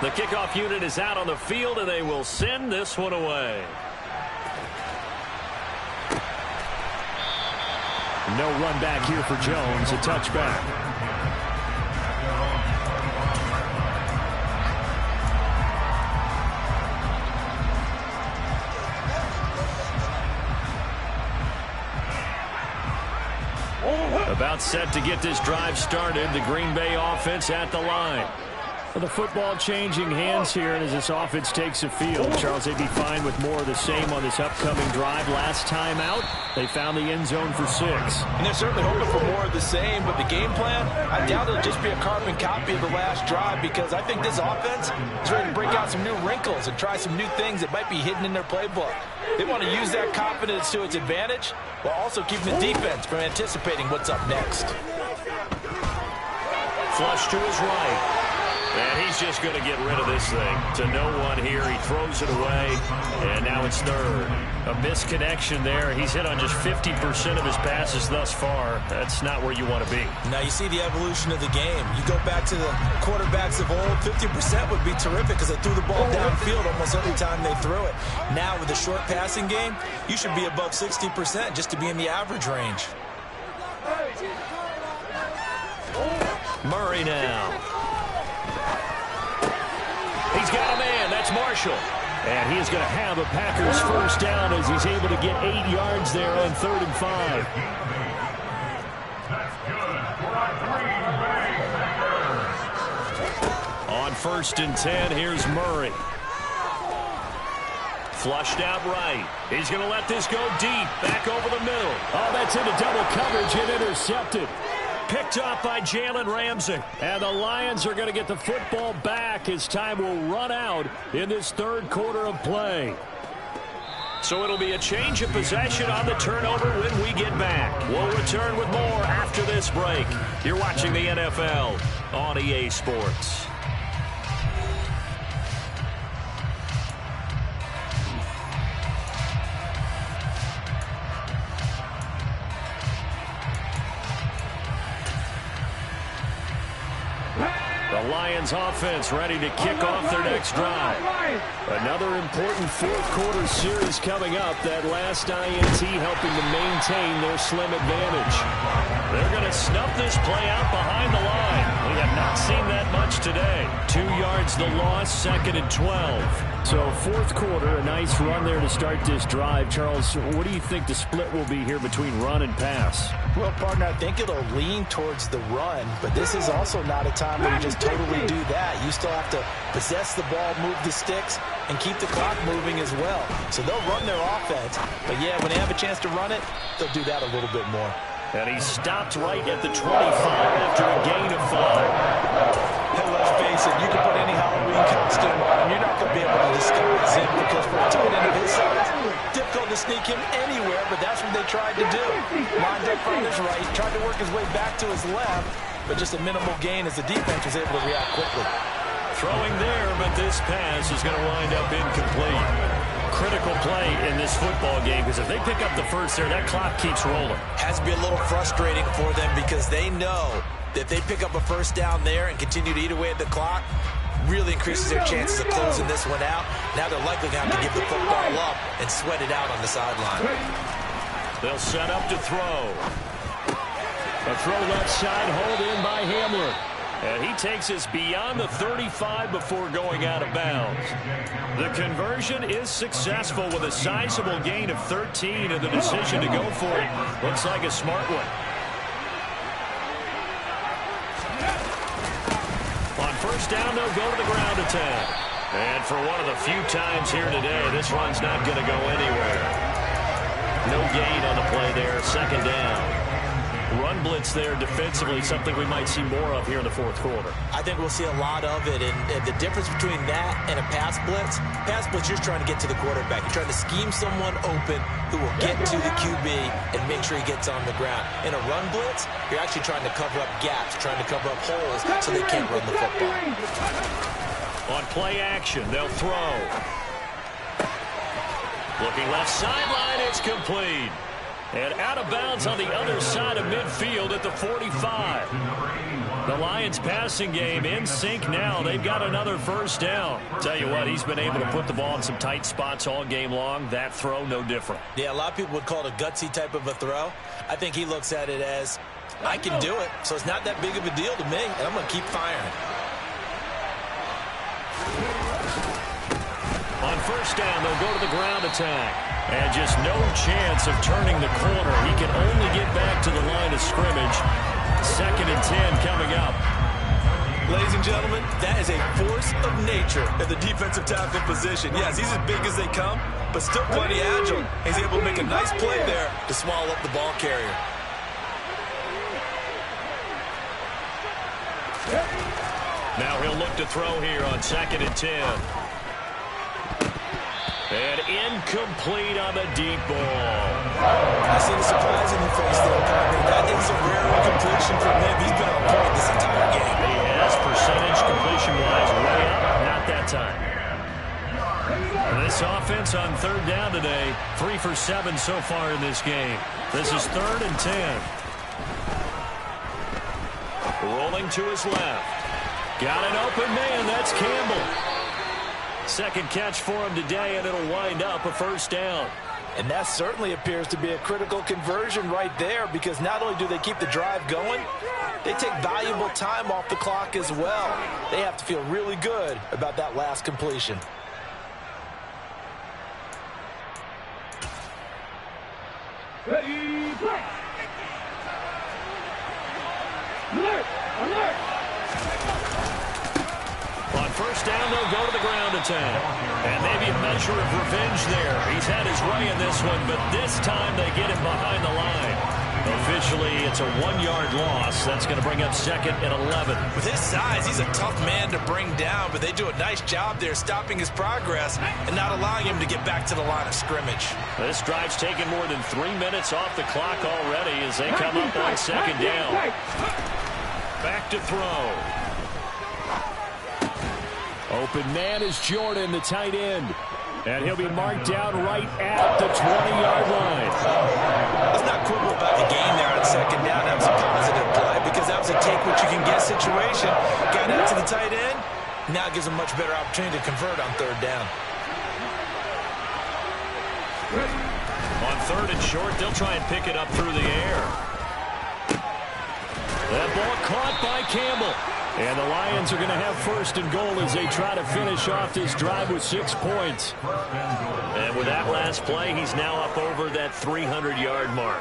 The kickoff unit is out on the field, and they will send this one away. No run back here for Jones, a touchback. About set to get this drive started, the Green Bay offense at the line. Well, the football changing hands here, and as this offense takes a field, Charles, they'd be fine with more of the same on this upcoming drive. Last time out, they found the end zone for 6. And they're certainly hoping for more of the same, but the game plan, I doubt it'll just be a carbon copy of the last drive, because I think this offense is ready to break out some new wrinkles and try some new things that might be hidden in their playbook. They want to use that confidence to its advantage while also keeping the defense from anticipating what's up next. Flush to his right. And he's just going to get rid of this thing. To no one here. He throws it away. And now it's third. A misconnection there. He's hit on just 50% of his passes thus far. That's not where you want to be. Now you see the evolution of the game. You go back to the quarterbacks of old, 50% would be terrific because they threw the ball downfield almost every time they threw it. Now with the short passing game, you should be above 60% just to be in the average range. Murray now. He's got a man. That's Marshall. And he is going to have a Packers first down as he's able to get 8 yards there on 3rd and 5. On 1st and 10, here's Murray. Flushed out right. He's going to let this go deep. Back over the middle. Oh, that's into double coverage and intercepted. Picked off by Jalen Ramsey. And the Lions are going to get the football back as time will run out in this 3rd quarter of play. So it'll be a change of possession on the turnover when we get back. We'll return with more after this break. You're watching the NFL on EA Sports. The Lions offense ready to kick off their next drive. Another important 4th quarter series coming up. That last INT helping to maintain their slim advantage. They're going to snuff this play out behind the line. We have not seen that much today. 2 yards the loss, 2nd and 12. So 4th quarter, a nice run there to start this drive. Charles, what do you think the split will be here between run and pass? Well, partner, I think it'll lean towards the run, but this is also not a time where you just totally do that. You still have to possess the ball, move the sticks, and keep the clock moving as well. So they'll run their offense, but yeah, when they have a chance to run it, they'll do that a little bit more. And he stopped right at the 25 after a gain of 5. And let's face it, you can put any Halloween costume on, and you're not going to be able to disguise him because for a tight end of his size, difficult to sneak him anywhere, but that's what they tried to do. Lined up on his right, tried to work his way back to his left, but just a minimal gain as the defense was able to react quickly. Throwing there, but this pass is going to wind up incomplete. Critical play in this football game because if they pick up the first there, that clock keeps rolling. Has to be a little frustrating for them because they know that if they pick up a first down there and continue to eat away at the clock, really increases their chances of closing this one out. Now they're likely going to have to give the football up and sweat it out on the sideline. They'll set up to throw. A throw left side, hold in by Hamler. And he takes us beyond the 35 before going out of bounds. The conversion is successful with a sizable gain of 13, and the decision to go for it looks like a smart one. On first down, they'll go to the ground attack. And for one of the few times here today, this run's not going to go anywhere. No gain on the play there, 2nd down. Run blitz there defensively, something we might see more of here in the 4th quarter. I think we'll see a lot of it, and the difference between that and a pass blitz, you're just trying to get to the quarterback. You're trying to scheme someone open who will get to the QB and make sure he gets on the ground. In a run blitz, you're actually trying to cover up gaps, trying to cover up holes so they can't run the football. On play action, they'll throw. Looking left sideline, it's complete. And out of bounds on the other side of midfield at the 45. The Lions passing game in sync now. They've got another first down. Tell you what, he's been able to put the ball in some tight spots all game long. That throw, no different. Yeah, a lot of people would call it a gutsy type of a throw. I think he looks at it as, I can do it, so it's not that big of a deal to me, and I'm going to keep firing. On first down, they'll go to the ground attack. And just no chance of turning the corner. He can only get back to the line of scrimmage. 2nd and 10 coming up. Ladies and gentlemen, that is a force of nature at the defensive tackle position. Yes, he's as big as they come, but still plenty agile. He's able to make a nice play there to swallow up the ball carrier. Now he'll look to throw here on 2nd and 10. And incomplete on the deep ball. I see the surprise in your face there, partner. That is a rare incompletion from him. He's been on point this entire game. He has percentage completion Execution-wise, way up. Not that time. This offense on third down today, 3 for 7 so far in this game. This is 3rd and 10. Rolling to his left. Got an open man. That's Campbell. Second catch for him today, and it'll wind up a first down. And that certainly appears to be a critical conversion right there, because not only do they keep the drive going, they take valuable time off the clock as well. They have to feel really good about that last completion. Ready, play. Alert! Alert! On first down, they'll go to the ground attack. And maybe a measure of revenge there. He's had his way in this one, but this time they get him behind the line. Officially, it's a 1-yard loss. That's going to bring up 2nd and 11. With his size, he's a tough man to bring down, but they do a nice job there stopping his progress and not allowing him to get back to the line of scrimmage. This drive's taken more than 3 minutes off the clock already as they come up on 2nd down. Back to throw. Open man is Jordan, the tight end. And he'll be marked down right at the 20-yard line. Let's not quibble about the gain there on 2nd down. That was a positive play because that was a take-what-you-can-get situation. Got out to the tight end. Now it gives him a much better opportunity to convert on 3rd down. On 3rd and short, they'll try and pick it up through the air. That ball caught by Campbell. And the Lions are going to have 1st and goal as they try to finish off this drive with 6 points. And with that last play, he's now up over that 300-yard mark.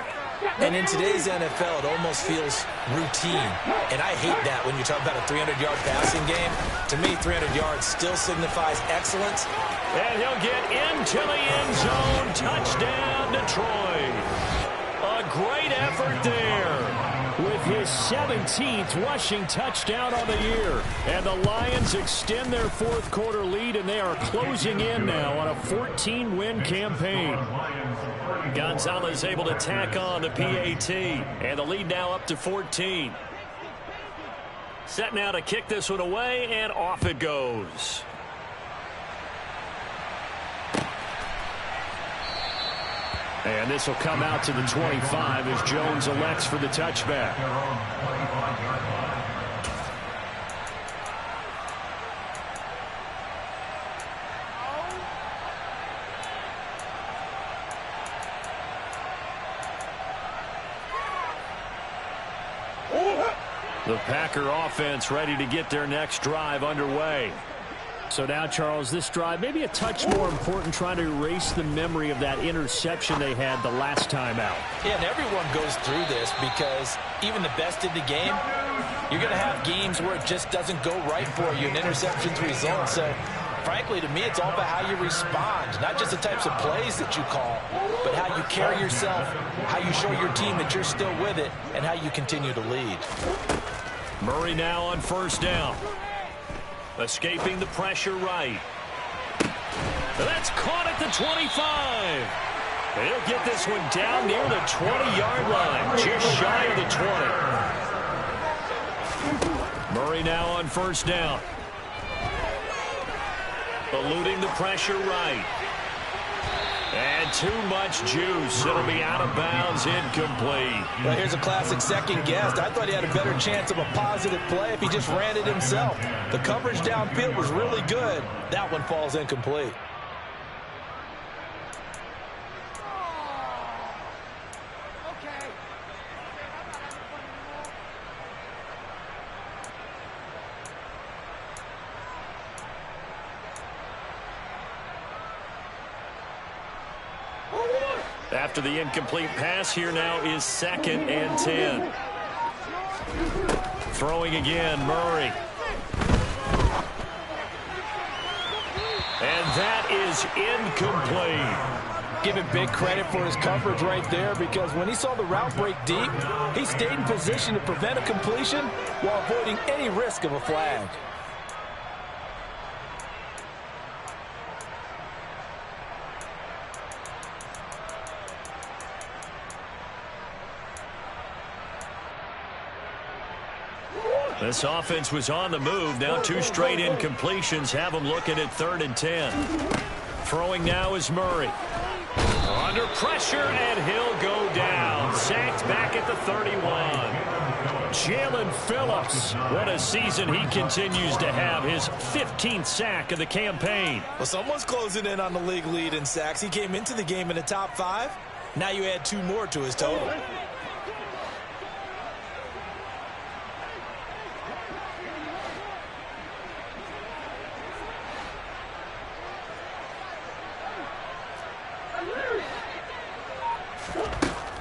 And in today's NFL, it almost feels routine. And I hate that when you talk about a 300-yard passing game. To me, 300 yards still signifies excellence. And he'll get into the end zone. Touchdown, Detroit. A great effort there. With his 17th rushing touchdown on the year. And the Lions extend their 4th quarter lead, and they are closing in now on a 14-win campaign. Gonzalez able to tack on the PAT. And the lead now up to 14. Set now to kick this one away, and off it goes. And this will come out to the 25 as Jones elects for the touchback. The Packer offense ready to get their next drive underway. So now, Charles, this drive maybe a touch more important, trying to erase the memory of that interception they had the last time out. Yeah, and everyone goes through this because even the best in the game, you're going to have games where it just doesn't go right for you and interceptions result. So, frankly, to me, it's all about how you respond, not just the types of plays that you call, but how you carry yourself, how you show your team that you're still with it, and how you continue to lead. Murray now on 1st down. Escaping the pressure right. That's caught at the 25. He'll get this one down near the 20-yard line, just shy of the 20. Murray now on 1st down. Eluding the pressure right. And too much juice. It'll be out of bounds, incomplete. Well, here's a classic second guess. I thought he had a better chance of a positive play if he just ran it himself. The coverage downfield was really good. That one falls incomplete. After the incomplete pass, here now is 2nd and 10. Throwing again, Murray. And that is incomplete. Give him big credit for his coverage right there, because when he saw the route break deep, he stayed in position to prevent a completion while avoiding any risk of a flag. This offense was on the move. Now 2 straight incompletions have them looking at 3rd and 10. Throwing now is Murray. Under pressure, and he'll go down. Sacked back at the 31. Jalen Phillips. What a season he continues to have. His 15th sack of the campaign. Well, someone's closing in on the league lead in sacks. He came into the game in the top 5. Now you add 2 more to his total.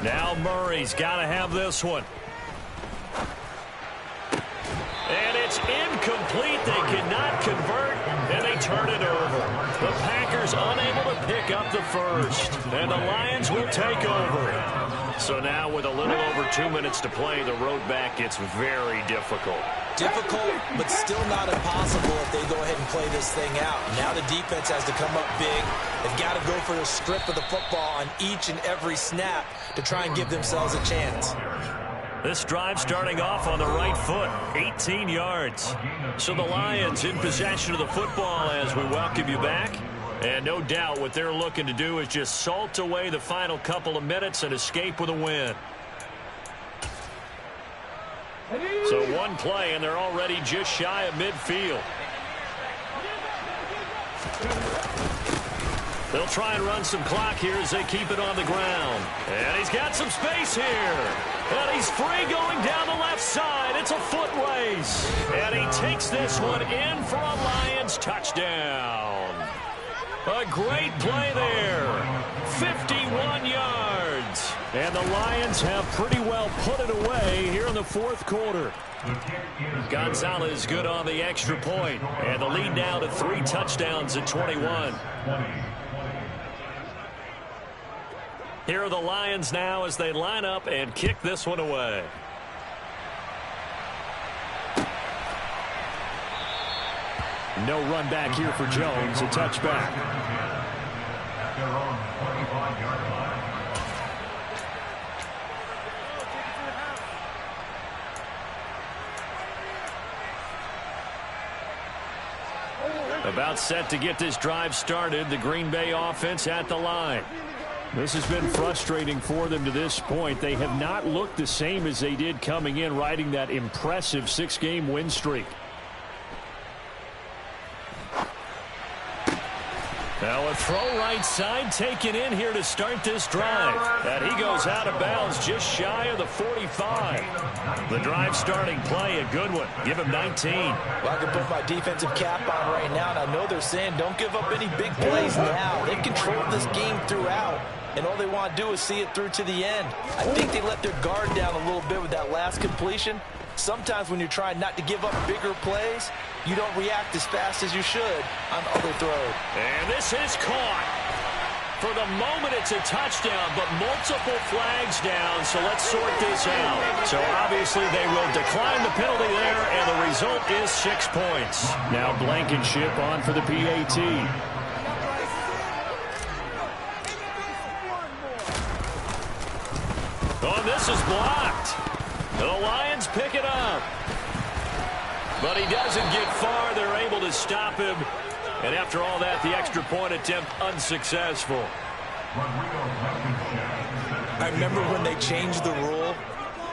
Now Murray's got to have this one. And it's incomplete. They cannot convert, and they turn it over. The Packers unable to pick up the first, and the Lions will take over. So now with a little over 2 minutes to play, the road back gets very difficult. Difficult, but still not impossible if they go ahead and play this thing out. Now the defense has to come up big. They've got to go for the strip of the football on each and every snap to try and give themselves a chance. This drive starting off on the right foot, 18 yards. So the Lions in possession of the football as we welcome you back. And no doubt what they're looking to do is just salt away the final couple of minutes and escape with a win. So one play, and they're already just shy of midfield. They'll try and run some clock here as they keep it on the ground. And he's got some space here. And he's free going down the left side. It's a foot race. And he takes this one in for a Lions touchdown. A great play there. 51 yards. And the Lions have pretty well put it away here in the 4th quarter. Gonzalez good on the extra point. And the lead now to 3 touchdowns at 21. Here are the Lions now as they line up and kick this one away. No run back here for Jones. A touchback. About set to get this drive started. The Green Bay offense at the line. This has been frustrating for them to this point. They have not looked the same as they did coming in, riding that impressive 6-game win streak. Now a throw right side taken in here to start this drive. And he goes out of bounds just shy of the 45. The drive starting play, a good one. Give him 19. Well, I can put my defensive cap on right now, and I know they're saying don't give up any big plays now. They've controlled this game throughout, and all they want to do is see it through to the end. I think they let their guard down a little bit with that last completion. Sometimes when you're trying not to give up bigger plays, you don't react as fast as you should on other throws. And this is caught. For the moment, it's a touchdown, but multiple flags down, so let's sort this out. So obviously they will decline the penalty there, and the result is 6 points. Now Blankenship on for the PAT. Oh, this is blocked. The Lions pick it up. But he doesn't get far. They're able to stop him. And after all that, the extra point attempt unsuccessful. I remember when they changed the rule,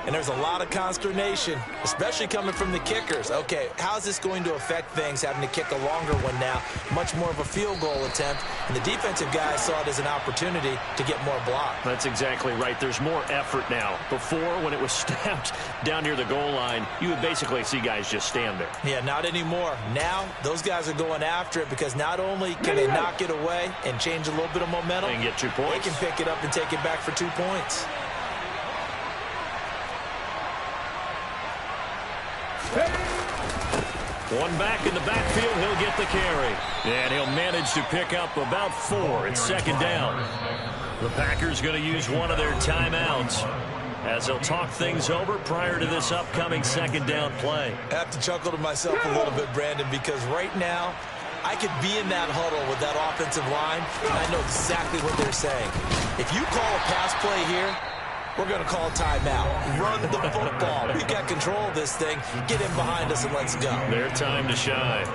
and there's a lot of consternation, especially coming from the kickers. Okay, how's this going to affect things, having to kick a longer one now? Much more of a field goal attempt, and the defensive guys saw it as an opportunity to get more block. That's exactly right. There's more effort now. Before, when it was snapped down near the goal line, you would basically see guys just stand there. Yeah, not anymore. Now, those guys are going after it because not only can they knock it away and change a little bit of momentum, and get 2 points. they can pick it up and take it back for 2 points. One back in the backfield, he'll get the carry. And he'll manage to pick up about 4. It's 2nd down. The Packers going to use one of their timeouts as they'll talk things over prior to this upcoming 2nd down play. I have to chuckle to myself a little bit, Brandon, because right now I could be in that huddle with that offensive line, and I know exactly what they're saying. If you call a pass play here, we're going to call timeout. Run the football. We've got control of this thing. Get in behind us and let's go. Their time to shine.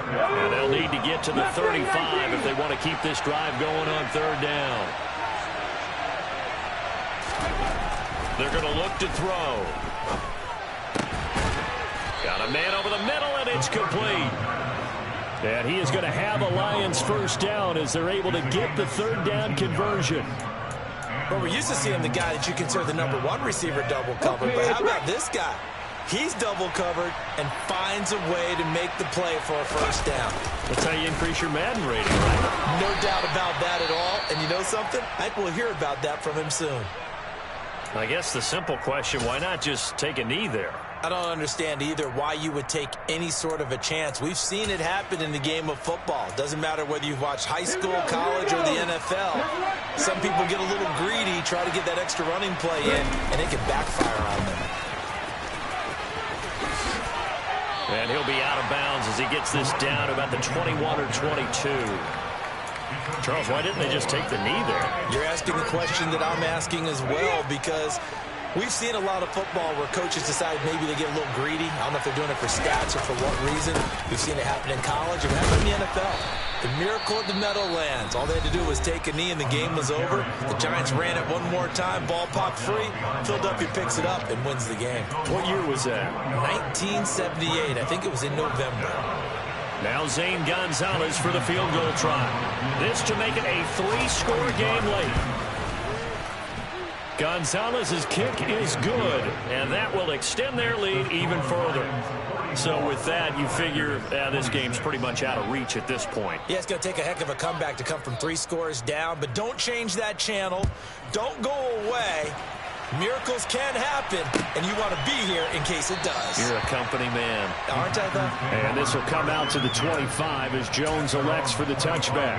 And they'll need to get to the 35 if they want to keep this drive going on third down. They're going to look to throw. Got a man over the middle, and it's complete. And he is going to have a Lions first down as they're able to get the third down conversion. Well, we're used to seeing the guy that you consider the #1 receiver double covered, but how about this guy? He's double covered and finds a way to make the play for a first down. That's how you increase your Madden rating, right? No doubt about that at all. And you know something? I think we'll hear about that from him soon. I guess the simple question, why not just take a knee there? I don't understand either why you would take any sort of a chance. We've seen it happen in the game of football. Doesn't matter whether you've watched high school, college, or the NFL. Some people get a little greedy, try to get that extra running play in, and it can backfire on them. And he'll be out of bounds as he gets this down to about the 21 or 22. Charles, why didn't they just take the knee there? You're asking the question that I'm asking as well, because we've seen a lot of football where coaches decide maybe they get a little greedy. I don't know if they're doing it for stats or for what reason. We've seen it happen in college. It happened in the NFL. The miracle at the Meadowlands. All they had to do was take a knee and the game was over. The Giants ran it one more time. Ball popped free. Philadelphia picks it up and wins the game. What year was that? 1978. I think it was in November. Now Zane Gonzalez for the field goal try. This to make it a 3-score game late. Gonzalez's kick is good, and that will extend their lead even further. So with that, you figure this game's pretty much out of reach at this point. Yeah, it's going to take a heck of a comeback to come from 3 scores down, but don't change that channel. Don't go away. Miracles can happen, and you want to be here in case it does. You're a company man. Aren't I, though? And this will come out to the 25 as Jones elects for the touchback.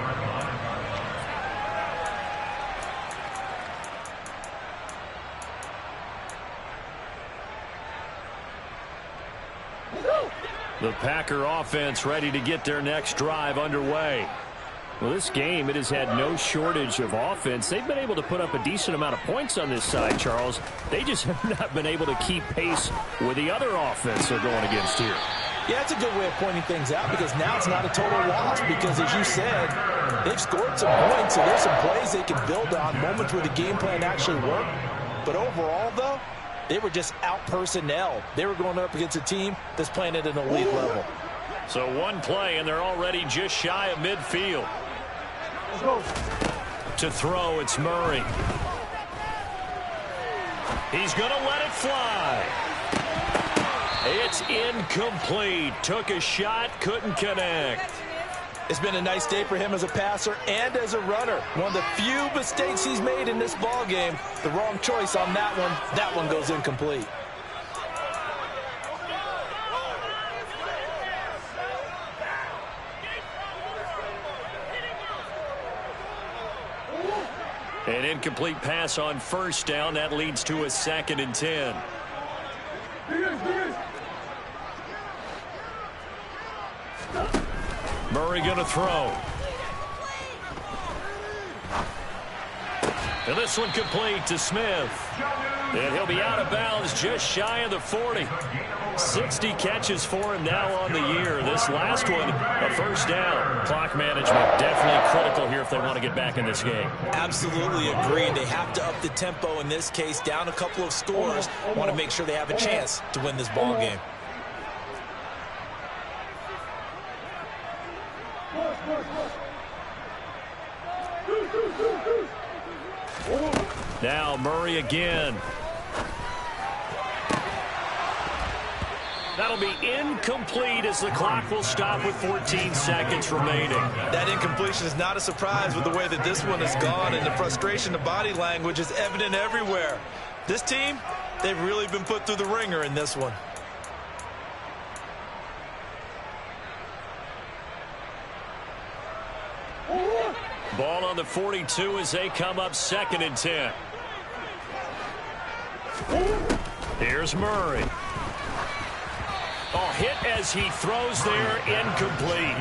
The Packer offense ready to get their next drive underway. Well, this game, it has had no shortage of offense. They've been able to put up a decent amount of points on this side, Charles. They just have not been able to keep pace with the other offense they're going against here. Yeah, it's a good way of pointing things out because now it's not a total loss because, as you said, they've scored some points, so there's some plays they can build on, moments where the game plan actually worked. But overall, though, they were just out personnel. They were going up against a team that's playing at an elite level. So one play, and they're already just shy of midfield. Let's go. To throw, it's Murray. He's going to let it fly. It's incomplete. Took a shot, couldn't connect. It's been a nice day for him as a passer and as a runner. One of the few mistakes he's made in this ball game. The wrong choice on that one. That one goes incomplete. An incomplete pass on first down. That leads to a 2nd and 10. Murray going to throw. And this one complete to Smith. And he'll be out of bounds just shy of the 40. 60 catches for him now on the year. This last one, a first down. Clock management definitely critical here if they want to get back in this game. Absolutely agreed. They have to up the tempo in this case. Down a couple of scores. Want to make sure they have a chance to win this ball game. Now Murray again. That'll be incomplete as the clock will stop with 14 seconds remaining. That incompletion is not a surprise with the way that this one has gone, and the frustration, the body language is evident everywhere. This team, they've really been put through the ringer in this one. Ball on the 42 as they come up 2nd and 10. Here's Murray. Oh, hit as he throws there, incomplete.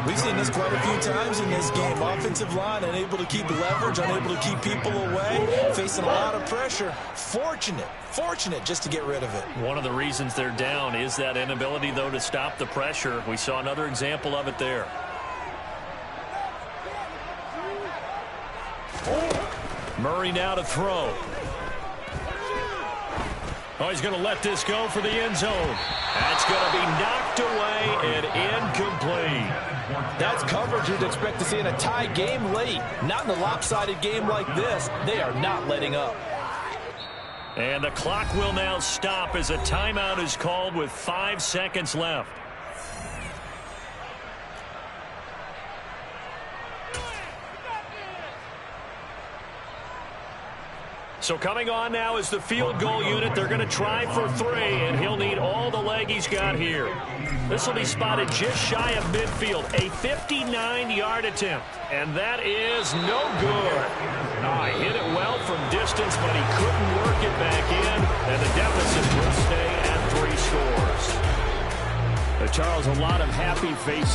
We've seen this quite a few times in this game. Offensive line unable to keep leverage, unable to keep people away, facing a lot of pressure. Fortunate just to get rid of it. One of the reasons they're down is that inability, though, to stop the pressure. We saw another example of it there. Murray now to throw. Oh, he's going to let this go for the end zone. That's going to be knocked away and incomplete. That's coverage you'd expect to see in a tie game late. Not in a lopsided game like this. They are not letting up. And the clock will now stop as a timeout is called with 5 seconds left. So coming on now is the field goal unit. They're going to try for 3, and he'll need all the leg he's got here. This will be spotted just shy of midfield. A 59-yard attempt, and that is no good. He hit it well from distance, but he couldn't work it back in, and the deficit will stay at 3 scores. Charles, a lot of happy faces.